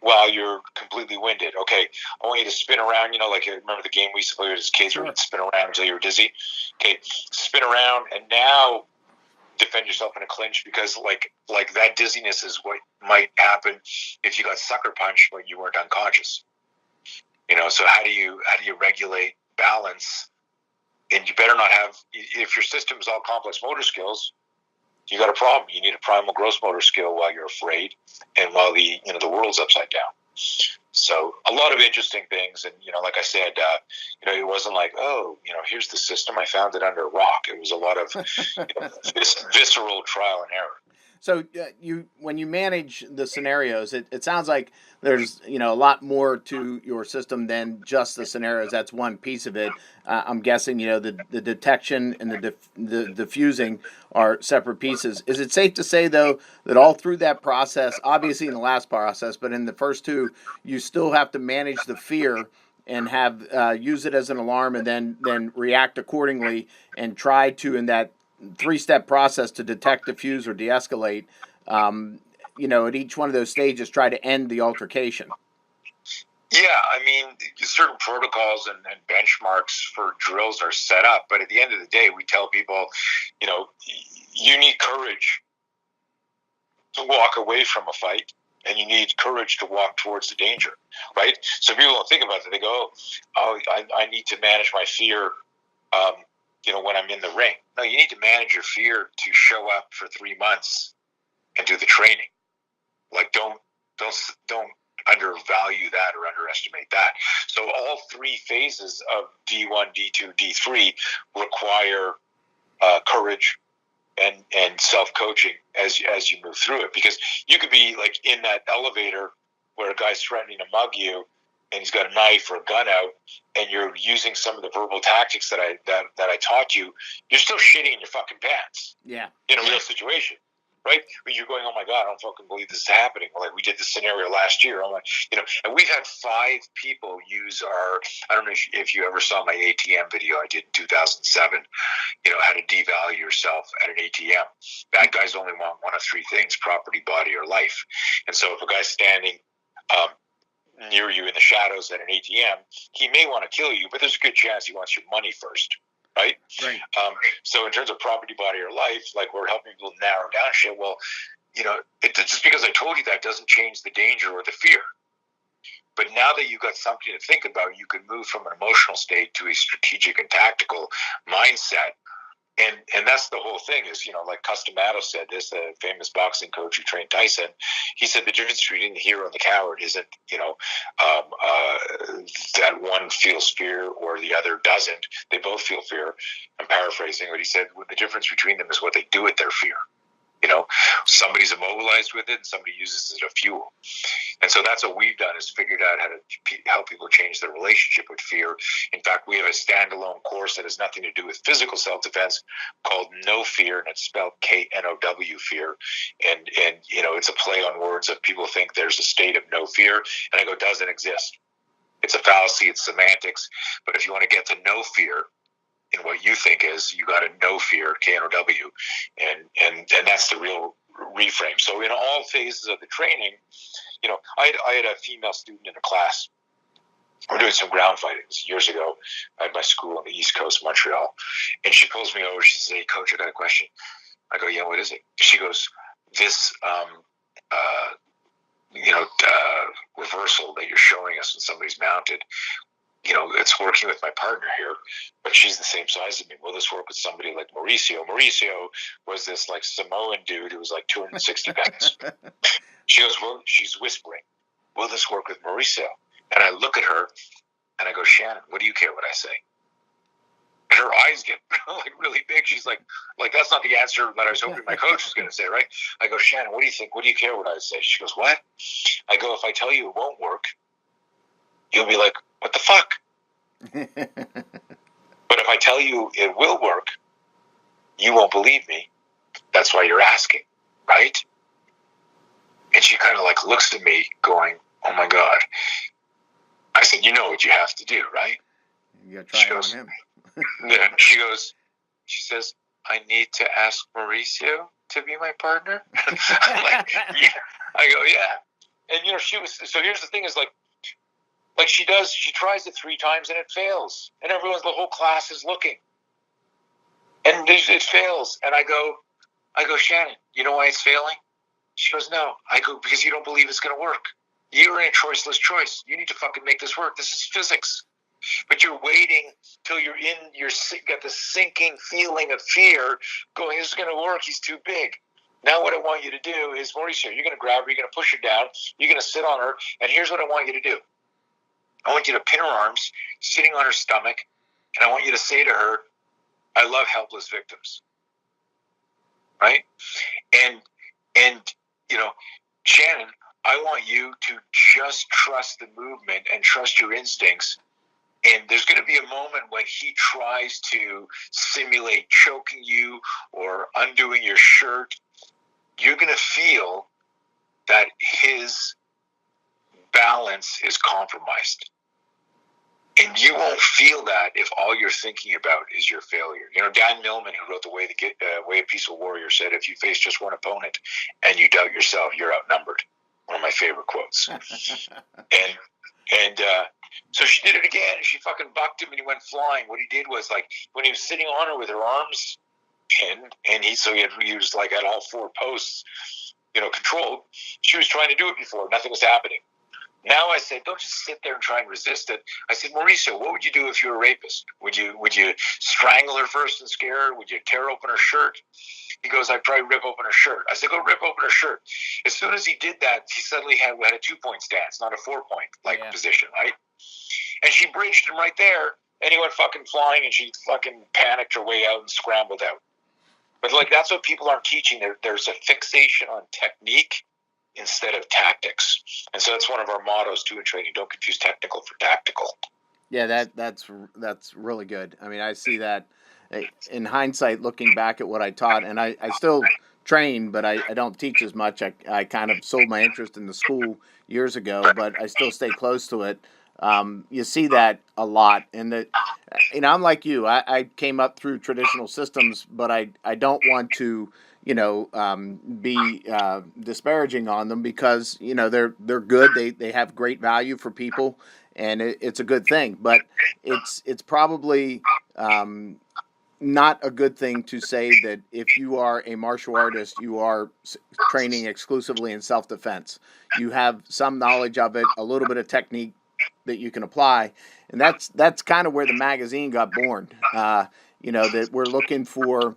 while you're completely winded. Okay, I want you to spin around, remember the game we used to play as kids, where you'd spin around until you were dizzy? Okay, spin around, and now defend yourself in a clinch, because like that dizziness is what might happen if you got sucker punched when you weren't unconscious. So how do you regulate balance And you better not have, if your system is all complex motor skills, you got a problem. You need a primal gross motor skill while you're afraid and while the world's upside down. So a lot of interesting things. And, like I said, it wasn't like, oh, here's the system. I found it under a rock. It was a lot of visceral trial and error. So when you manage the scenarios, it sounds like there's a lot more to your system than just the scenarios. That's one piece of it. I'm guessing the detection and the diffusing are separate pieces. Is it safe to say though that all through that process, obviously in the last process, but in the first two, you still have to manage the fear and have use it as an alarm and then react accordingly and try to in that 3-step process to detect, diffuse, or de-escalate, at each one of those stages, try to end the altercation. Yeah, I mean, certain protocols and benchmarks for drills are set up, but at the end of the day, we tell people, you need courage to walk away from a fight, and you need courage to walk towards the danger, right? So people don't think about that. They go, I need to manage my fear, when I'm in the ring. No, you need to manage your fear to show up for 3 months and do the training. Like, don't undervalue that or underestimate that. So all 3 phases of D1, D2, D3 require courage and self-coaching as you move through it, because you could be like in that elevator where a guy's threatening to mug you and he's got a knife or a gun out, and you're using some of the verbal tactics that I taught you. You're still shitting in your fucking pants. Yeah. In a real situation, right? But you're going, oh my God, I don't fucking believe this is happening. Like we did this scenario last year. I'm like, and we've had 5 people use our. I don't know if you ever saw my ATM video I did in 2007. How to devalue yourself at an ATM. Bad guys only want one of 3 things: property, body, or life. And so if a guy's standing near you in the shadows at an ATM, he may want to kill you, but there's a good chance he wants your money first, right? Right. So in terms of property, body, or life, like we're helping people narrow down shit. Well, just because I told you that doesn't change the danger or the fear. But now that you've got something to think about, you can move from an emotional state to a strategic and tactical mindset. And that's the whole thing is, like Customato said this, the famous boxing coach who trained Tyson. He said the difference between the hero and the coward isn't, that one feels fear or the other doesn't. They both feel fear. I'm paraphrasing, but he said the difference between them is what they do with their fear. Somebody's immobilized with it and somebody uses it as a fuel. And so that's what we've done, is figured out how to help people change their relationship with fear. In fact, we have a standalone course that has nothing to do with physical self-defense called No Fear, and it's spelled KNOW, fear. And it's a play on words of people think there's a state of no fear. And I go, doesn't exist. It's a fallacy. It's semantics. But if you want to get to no fear, in what you think is, you got to know fear, KNOW, and that's the real reframe. So in all phases of the training, I had a female student in a class. We're doing some ground fighting years ago at my school on the East Coast, Montreal, and she pulls me over. She says, "Hey, coach, I got a question." I go, "Yeah, what is it?" She goes, "This reversal that you're showing us when somebody's mounted, it's working with my partner here, but she's the same size as me. Will this work with somebody like Mauricio?" Mauricio was this like Samoan dude who was like 260 pounds. She goes, "Well," she's whispering, "will this work with Mauricio?" And I look at her and I go, "Shannon, what do you care what I say?" And her eyes get like really big. She's like that's not the answer that I was hoping my coach was going to say, right? I go, "Shannon, what do you think? What do you care what I say?" She goes, "What?" I go, "If I tell you it won't work, you'll be like, what the fuck?" But if I tell you it will work, you won't believe me. That's why you're asking, right? And she kind of like looks at me going, "Oh my God." I said, "You know what you have to do, right?" You got to try it on him. Yeah, she says, "I need to ask Mauricio to be my partner." I'm like, yeah. I go, "Yeah." And she was, so here's the thing is like she tries it 3 times and it fails. And the whole class is looking. And it fails. And I go, "Shannon, you know why it's failing?" She goes, "No." I go, "Because you don't believe it's going to work. You're in a choiceless choice. You need to fucking make this work. This is physics." But you're waiting till you're got the sinking feeling of fear going, this is going to work, he's too big. Now what I want you to do is, Mauricio, you're going to grab her, you're going to push her down, you're going to sit on her, and here's what I want you to do. I want you to pin her arms, sitting on her stomach, and I want you to say to her, I love helpless victims. Right? And Shannon, I want you to just trust the movement and trust your instincts. And there's going to be a moment when he tries to simulate choking you or undoing your shirt. You're going to feel that his balance is compromised. And you won't feel that if all you're thinking about is your failure. Dan Millman, who wrote The Way of Peaceful Warrior, said, if you face just one opponent and you doubt yourself, you're outnumbered. One of my favorite quotes. So she did it again, and she fucking bucked him, and he went flying. What he did was, like, when he was sitting on her with her arms pinned, and he was like at all four posts, controlled. She was trying to do it before. Nothing was happening. Now I said, don't just sit there and try and resist it. I said, Mauricio, what would you do if you were a rapist? Would you strangle her first and scare her? Would you tear open her shirt? He goes, I'd probably rip open her shirt. I said, go rip open her shirt. As soon as he did that, he suddenly had a 2-point stance, not a 4-point position, right? And she bridged him right there, and he went fucking flying, and she fucking panicked her way out and scrambled out. But that's what people aren't teaching. There's a fixation on technique instead of tactics. And so that's one of our mottos too in training. Don't confuse technical for tactical. Yeah, that's really good. I mean, I see that in hindsight, looking back at what I taught, and I still train, but I don't teach as much. I kind of sold my interest in the school years ago, but I still stay close to it. You see that a lot, and I'm like you. I came up through traditional systems, but I don't want to be disparaging on them because they're good. They have great value for people, and it's a good thing. But it's probably not a good thing to say that if you are a martial artist, you are training exclusively in self-defense. You have some knowledge of it, a little bit of technique that you can apply, and that's kind of where the magazine got born. That we're looking for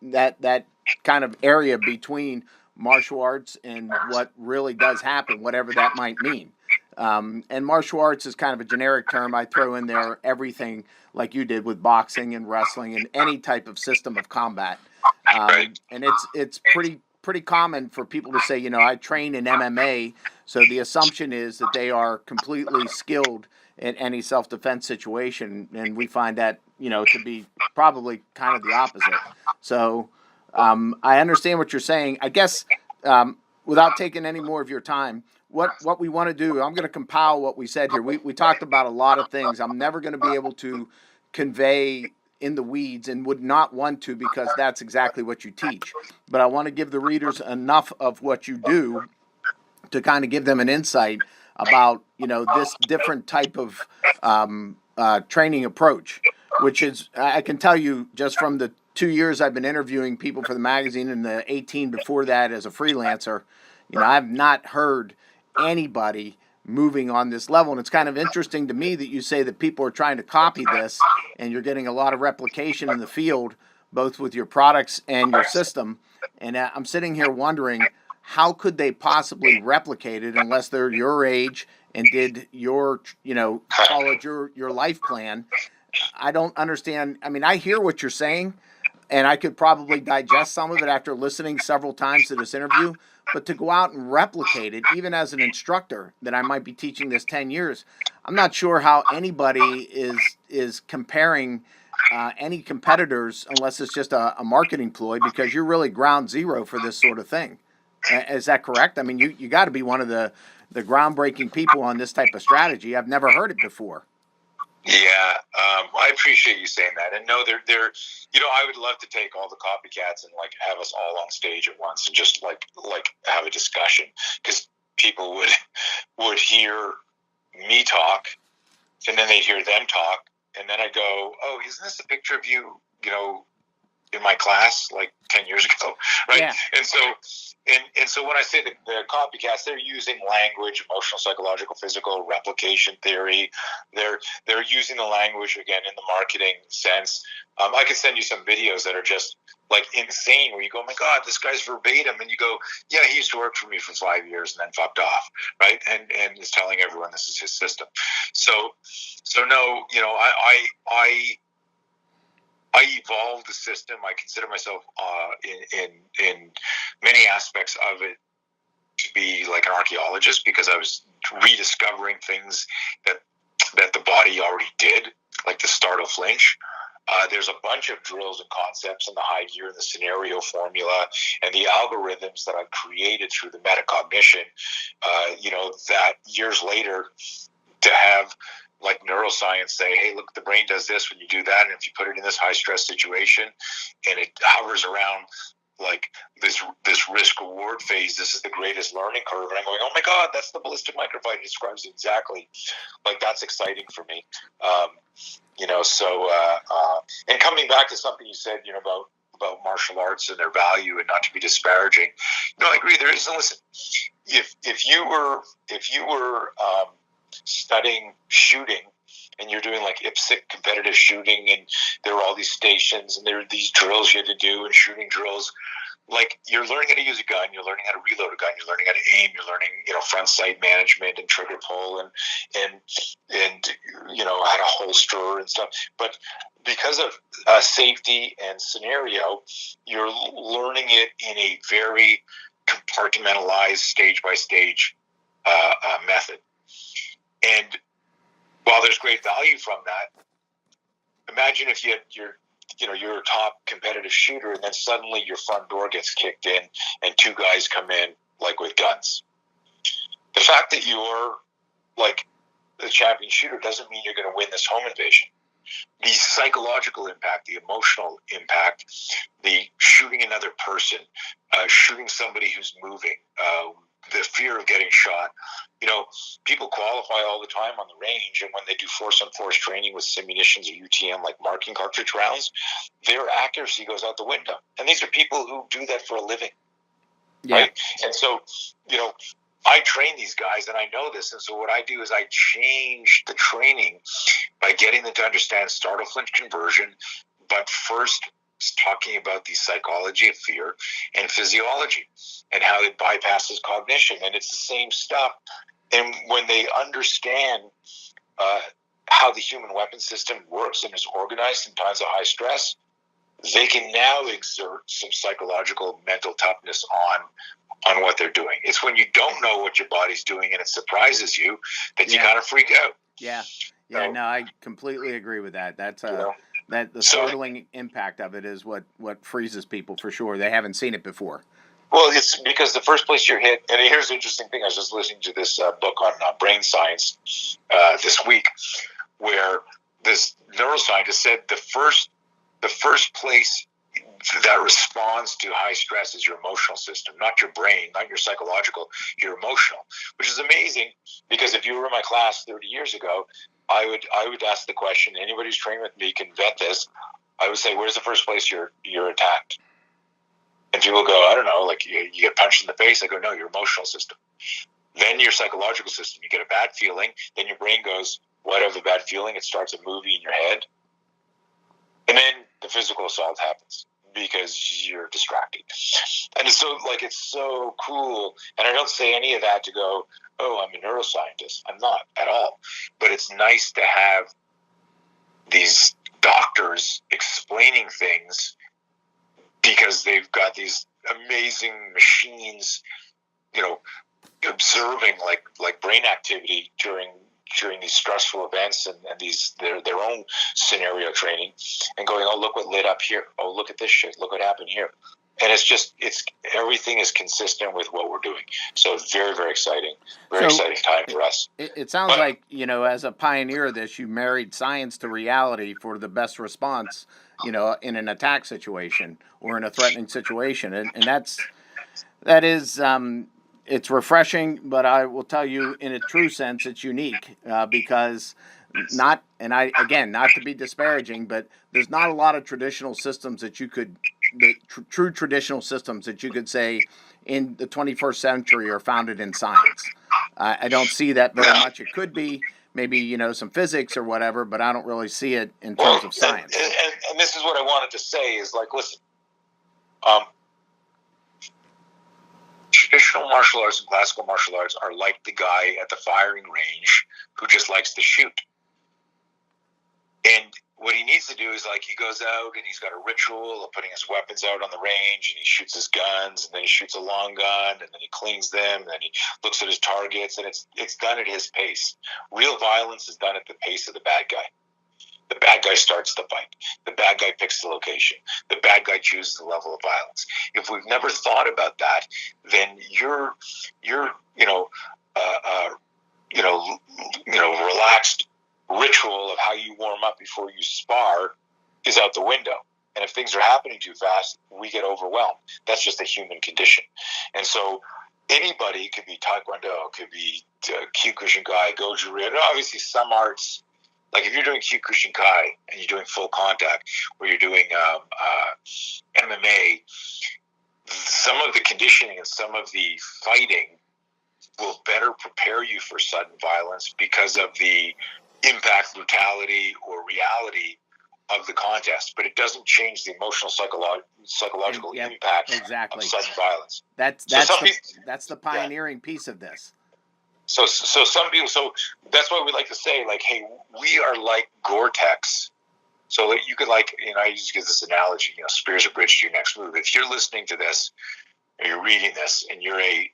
that kind of area between martial arts and what really does happen, whatever that might mean. And martial arts is kind of a generic term. I throw in there everything like you did with boxing and wrestling and any type of system of combat. And it's pretty common for people to say, I train in MMA, so the assumption is that they are completely skilled in any self-defense situation, and we find that, to be probably kind of the opposite. So I understand what you're saying. I guess without taking any more of your time, what we want to do, I'm going to compile what we said here. We talked about a lot of things. I'm never going to be able to convey in the weeds and would not want to because that's exactly what you teach. But I want to give the readers enough of what you do to kind of give them an insight about, this different type of training approch, which is, I can tell you just from the 2 years I've been interviewing people for the magazine and the 18 before that as a freelancer, I've not heard anybody moving on this level. And it's kind of interesting to me that you say that people are trying to copy this and you're getting a lot of replication in the field, both with your products and your system. And I'm sitting here wondering, how could they possibly replicate it unless they're your age and did your, followed your life plan? I don't understand. I mean, I hear what you're saying, and I could probably digest some of it after listening several times to this interview, but to go out and replicate it, even as an instructor that I might be teaching this 10 years, I'm not sure how anybody is comparing any competitors unless it's just a marketing ploy, because you're really ground zero for this sort of thing. Is that correct? I mean, you got to be one of the groundbreaking people on this type of strategy. I've never heard it before. Yeah, I appreciate you saying that. And no, they're I would love to take all the copycats and have us all on stage at once and just like have a discussion, because people would hear me talk and then they'd hear them talk, and then I'd go, oh, isn't this a picture of you, in my class 10 years ago, right? Yeah. And so And so when I say the copycats, they're using language, emotional, psychological, physical, replication theory. They're using the language again in the marketing sense. I could send you some videos that are just like insane, where you go, "Oh my God, this guy's verbatim," and you go, "Yeah, he used to work for me for 5 years and then fucked off," right? And is telling everyone this is his system. So no, I evolved the system. I consider myself in many aspects of it to be like an archaeologist, because I was rediscovering things that the body already did, like the startle flinch. There's a bunch of drills and concepts in the high gear and the scenario formula and the algorithms that I've created through the metacognition, that years later to have like neuroscience say, "Hey, look, the brain does this when you do that, and if you put it in this high stress situation and it hovers around like this risk reward phase, this is the greatest learning curve." And I'm going, "Oh my God, that's the ballistic microfight. It describes it exactly." Like, that's exciting for me. And coming back to something you said, about martial arts and their value, and not to be disparaging. I agree. There is, listen, if you were studying shooting, and you're doing like IPSC competitive shooting, and there were all these stations, and there were these drills you had to do, and shooting drills, like, you're learning how to use a gun, you're learning how to reload a gun, you're learning how to aim, you're learning front sight management and trigger pull and how to holster and stuff. But because of safety and scenario, you're learning it in a very compartmentalized, stage by stage method. And while there's great value from that, imagine if you're a top competitive shooter, and then suddenly your front door gets kicked in and two guys come in like with guns. The fact that you're like the champion shooter doesn't mean you're going to win this home invasion. The psychological impact, the emotional impact, the shooting another person, shooting somebody who's moving, the fear of getting shot. People qualify all the time on the range, and when they do force-on-force training with simunitions or UTM, like marking cartridge rounds, their accuracy goes out the window. And these are people who do that for a living, right? And so, I train these guys, and I know this, and so what I do is I change the training by getting them to understand startle flinch conversion, but first talking about the psychology of fear and physiology and how it bypasses cognition. And it's the same stuff. And when they understand how the human weapon system works and is organized in times of high stress, they can now exert some psychological mental toughness on what they're doing. It's when you don't know what your body's doing and it surprises you that you kind of freak out. No, I completely agree with that. That's that the startling impact of it is what freezes people for sure. They haven't seen it before. Well, it's because the first place you're hit, and here's the interesting thing. I was just listening to this book on brain science this week, where this neuroscientist said the first place that responds to high stress is your emotional system, not your brain, not your psychological, your emotional, which is amazing, because if you were in my class 30 years ago, I would ask the question, anybody who's trained with me can vet this. I would say, where's the first place you're attacked? And people go, I don't know, like you get punched in the face. I go, no, your emotional system. Then your psychological system. You get a bad feeling. Then your brain goes, what of the bad feeling? It starts a movie in your head. And then the physical assault happens because you're distracted. And it's so cool. And I don't say any of that to go, oh, I'm a neuroscientist. I'm not at all. But it's nice to have these doctors explaining things, because they've got these amazing machines, observing like brain activity during these stressful events and these their own scenario training, and going, oh, look what lit up here. Oh, look at this shit. Look what happened here. And it's everything is consistent with what we're doing. So it's very, very exciting. Very exciting time for us. It sounds like, as a pioneer of this, you married science to reality for the best response, in an attack situation or in a threatening situation. And that is, it's refreshing, but I will tell you, in a true sense, it's unique because not to be disparaging, but there's not a lot of traditional systems that you could the true traditional systems that you could say in the 21st century are founded in science. I don't see that very much. It could be maybe some physics or whatever, but I don't really see it in terms of science. And this is what I wanted to say is like, listen, um, traditional martial arts and classical martial arts are like the guy at the firing range who just likes to shoot. And what he needs to do is, like, he goes out and he's got a ritual of putting his weapons out on the range, and he shoots his guns, and then he shoots a long gun, and then he cleans them, and then he looks at his targets, and it's done at his pace. Real violence is done at the pace of the bad guy. The bad guy starts the fight. The bad guy picks the location. The bad guy chooses the level of violence. If we've never thought about that, then your relaxed ritual of how you warm up before you spar is out the window. And if things are happening too fast, we get overwhelmed. That's just a human condition. And so anybody, could be Taekwondo, could be Kyokushinkai, Goju-Ryu, obviously some arts. Like if you're doing Kyokushinkai and you're doing full contact, or you're doing MMA, some of the conditioning and some of the fighting will better prepare you for sudden violence because of the impact, brutality, or reality of the contest. But it doesn't change the emotional, psychological impact of sudden violence. That's the pioneering piece of this. So some people, that's why we like to say, like, hey, we are like Gore-Tex. So that you could, like, I used to give this analogy, spears a bridge to your next move. If you're listening to this, or you're reading this, and you're a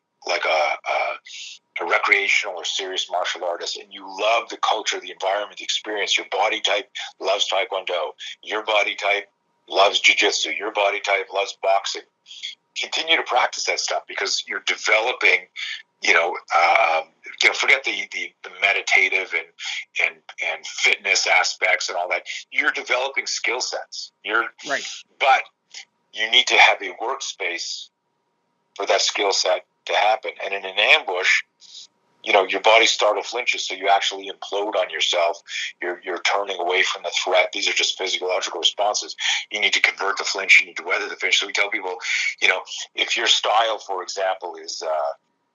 recreational or serious martial artist, and you love the culture, the environment, the experience, your body type loves Taekwondo, your body type loves Jiu-Jitsu, your body type loves boxing, continue to practice that stuff, because you're developing, forget the meditative and fitness aspects and all that. You're developing skill sets. Right. But you need to have a workspace for that skill set to happen. And in an ambush, your body startle flinches, so you actually implode on yourself. You're turning away from the threat. These are just physiological responses. You need to convert the flinch. You need to weather the flinch. So we tell people, if your style, for example, is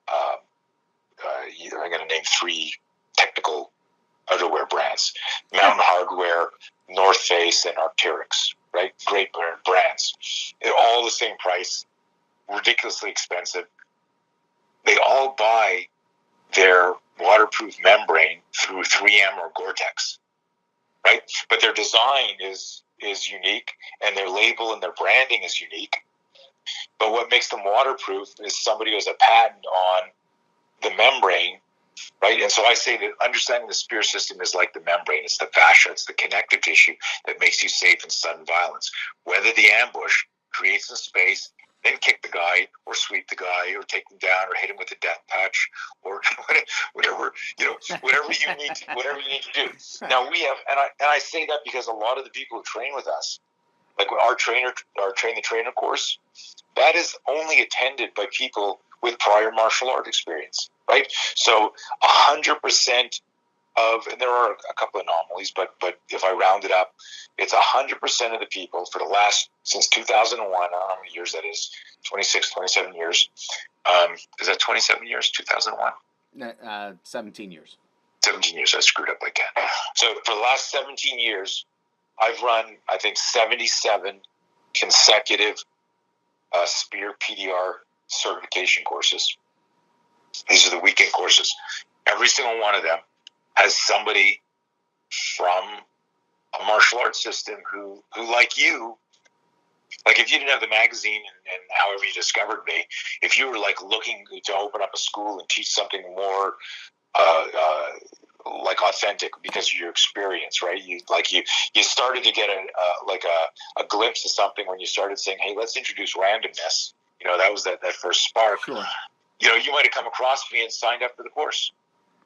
I'm going to name 3 technical outerwear brands: Mountain Hardwear, North Face, and Arc'teryx. Right, great brands. They're all the same price, ridiculously expensive. They all buy their waterproof membrane through 3M or Gore-Tex, right? But their design is unique, and their label and their branding is unique. But what makes them waterproof is somebody who has a patent on the membrane, right? And so I say that understanding the spear system is like the membrane. It's the fascia, it's the connective tissue that makes you safe in sudden violence. Weather the ambush, create some space, then kick the guy, or sweep the guy, or take him down, or hit him with a death touch, or whatever you need to do. Now we have, and I say that because a lot of the people who train with us, like our train the trainer course, that is only attended by people with prior martial art experience, right? So 100% of, and there are a couple of anomalies, but if I round it up, it's 100% of the people for the last, since 2001, I don't know how many years that is, 27 years. Is that 27 years, 2001? 17 years. 17 years, I screwed up again. So for the last 17 years, I've run, I think, 77 consecutive Spear PDR certification courses. These are the weekend courses. Every single one of them has somebody from a martial arts system who like you, like if you didn't have the magazine and however you discovered me, if you were like looking to open up a school and teach something more like authentic because of your experience, right? You started to get a glimpse of something when you started saying, hey, let's introduce randomness. That was that first spark. Sure. You might have come across me and signed up for the course,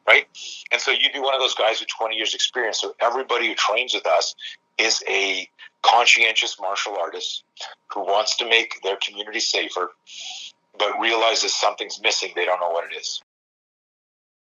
right? And so you'd be one of those guys with 20 years experience. So everybody who trains with us is a conscientious martial artist who wants to make their community safer, but realizes something's missing. They don't know what it is.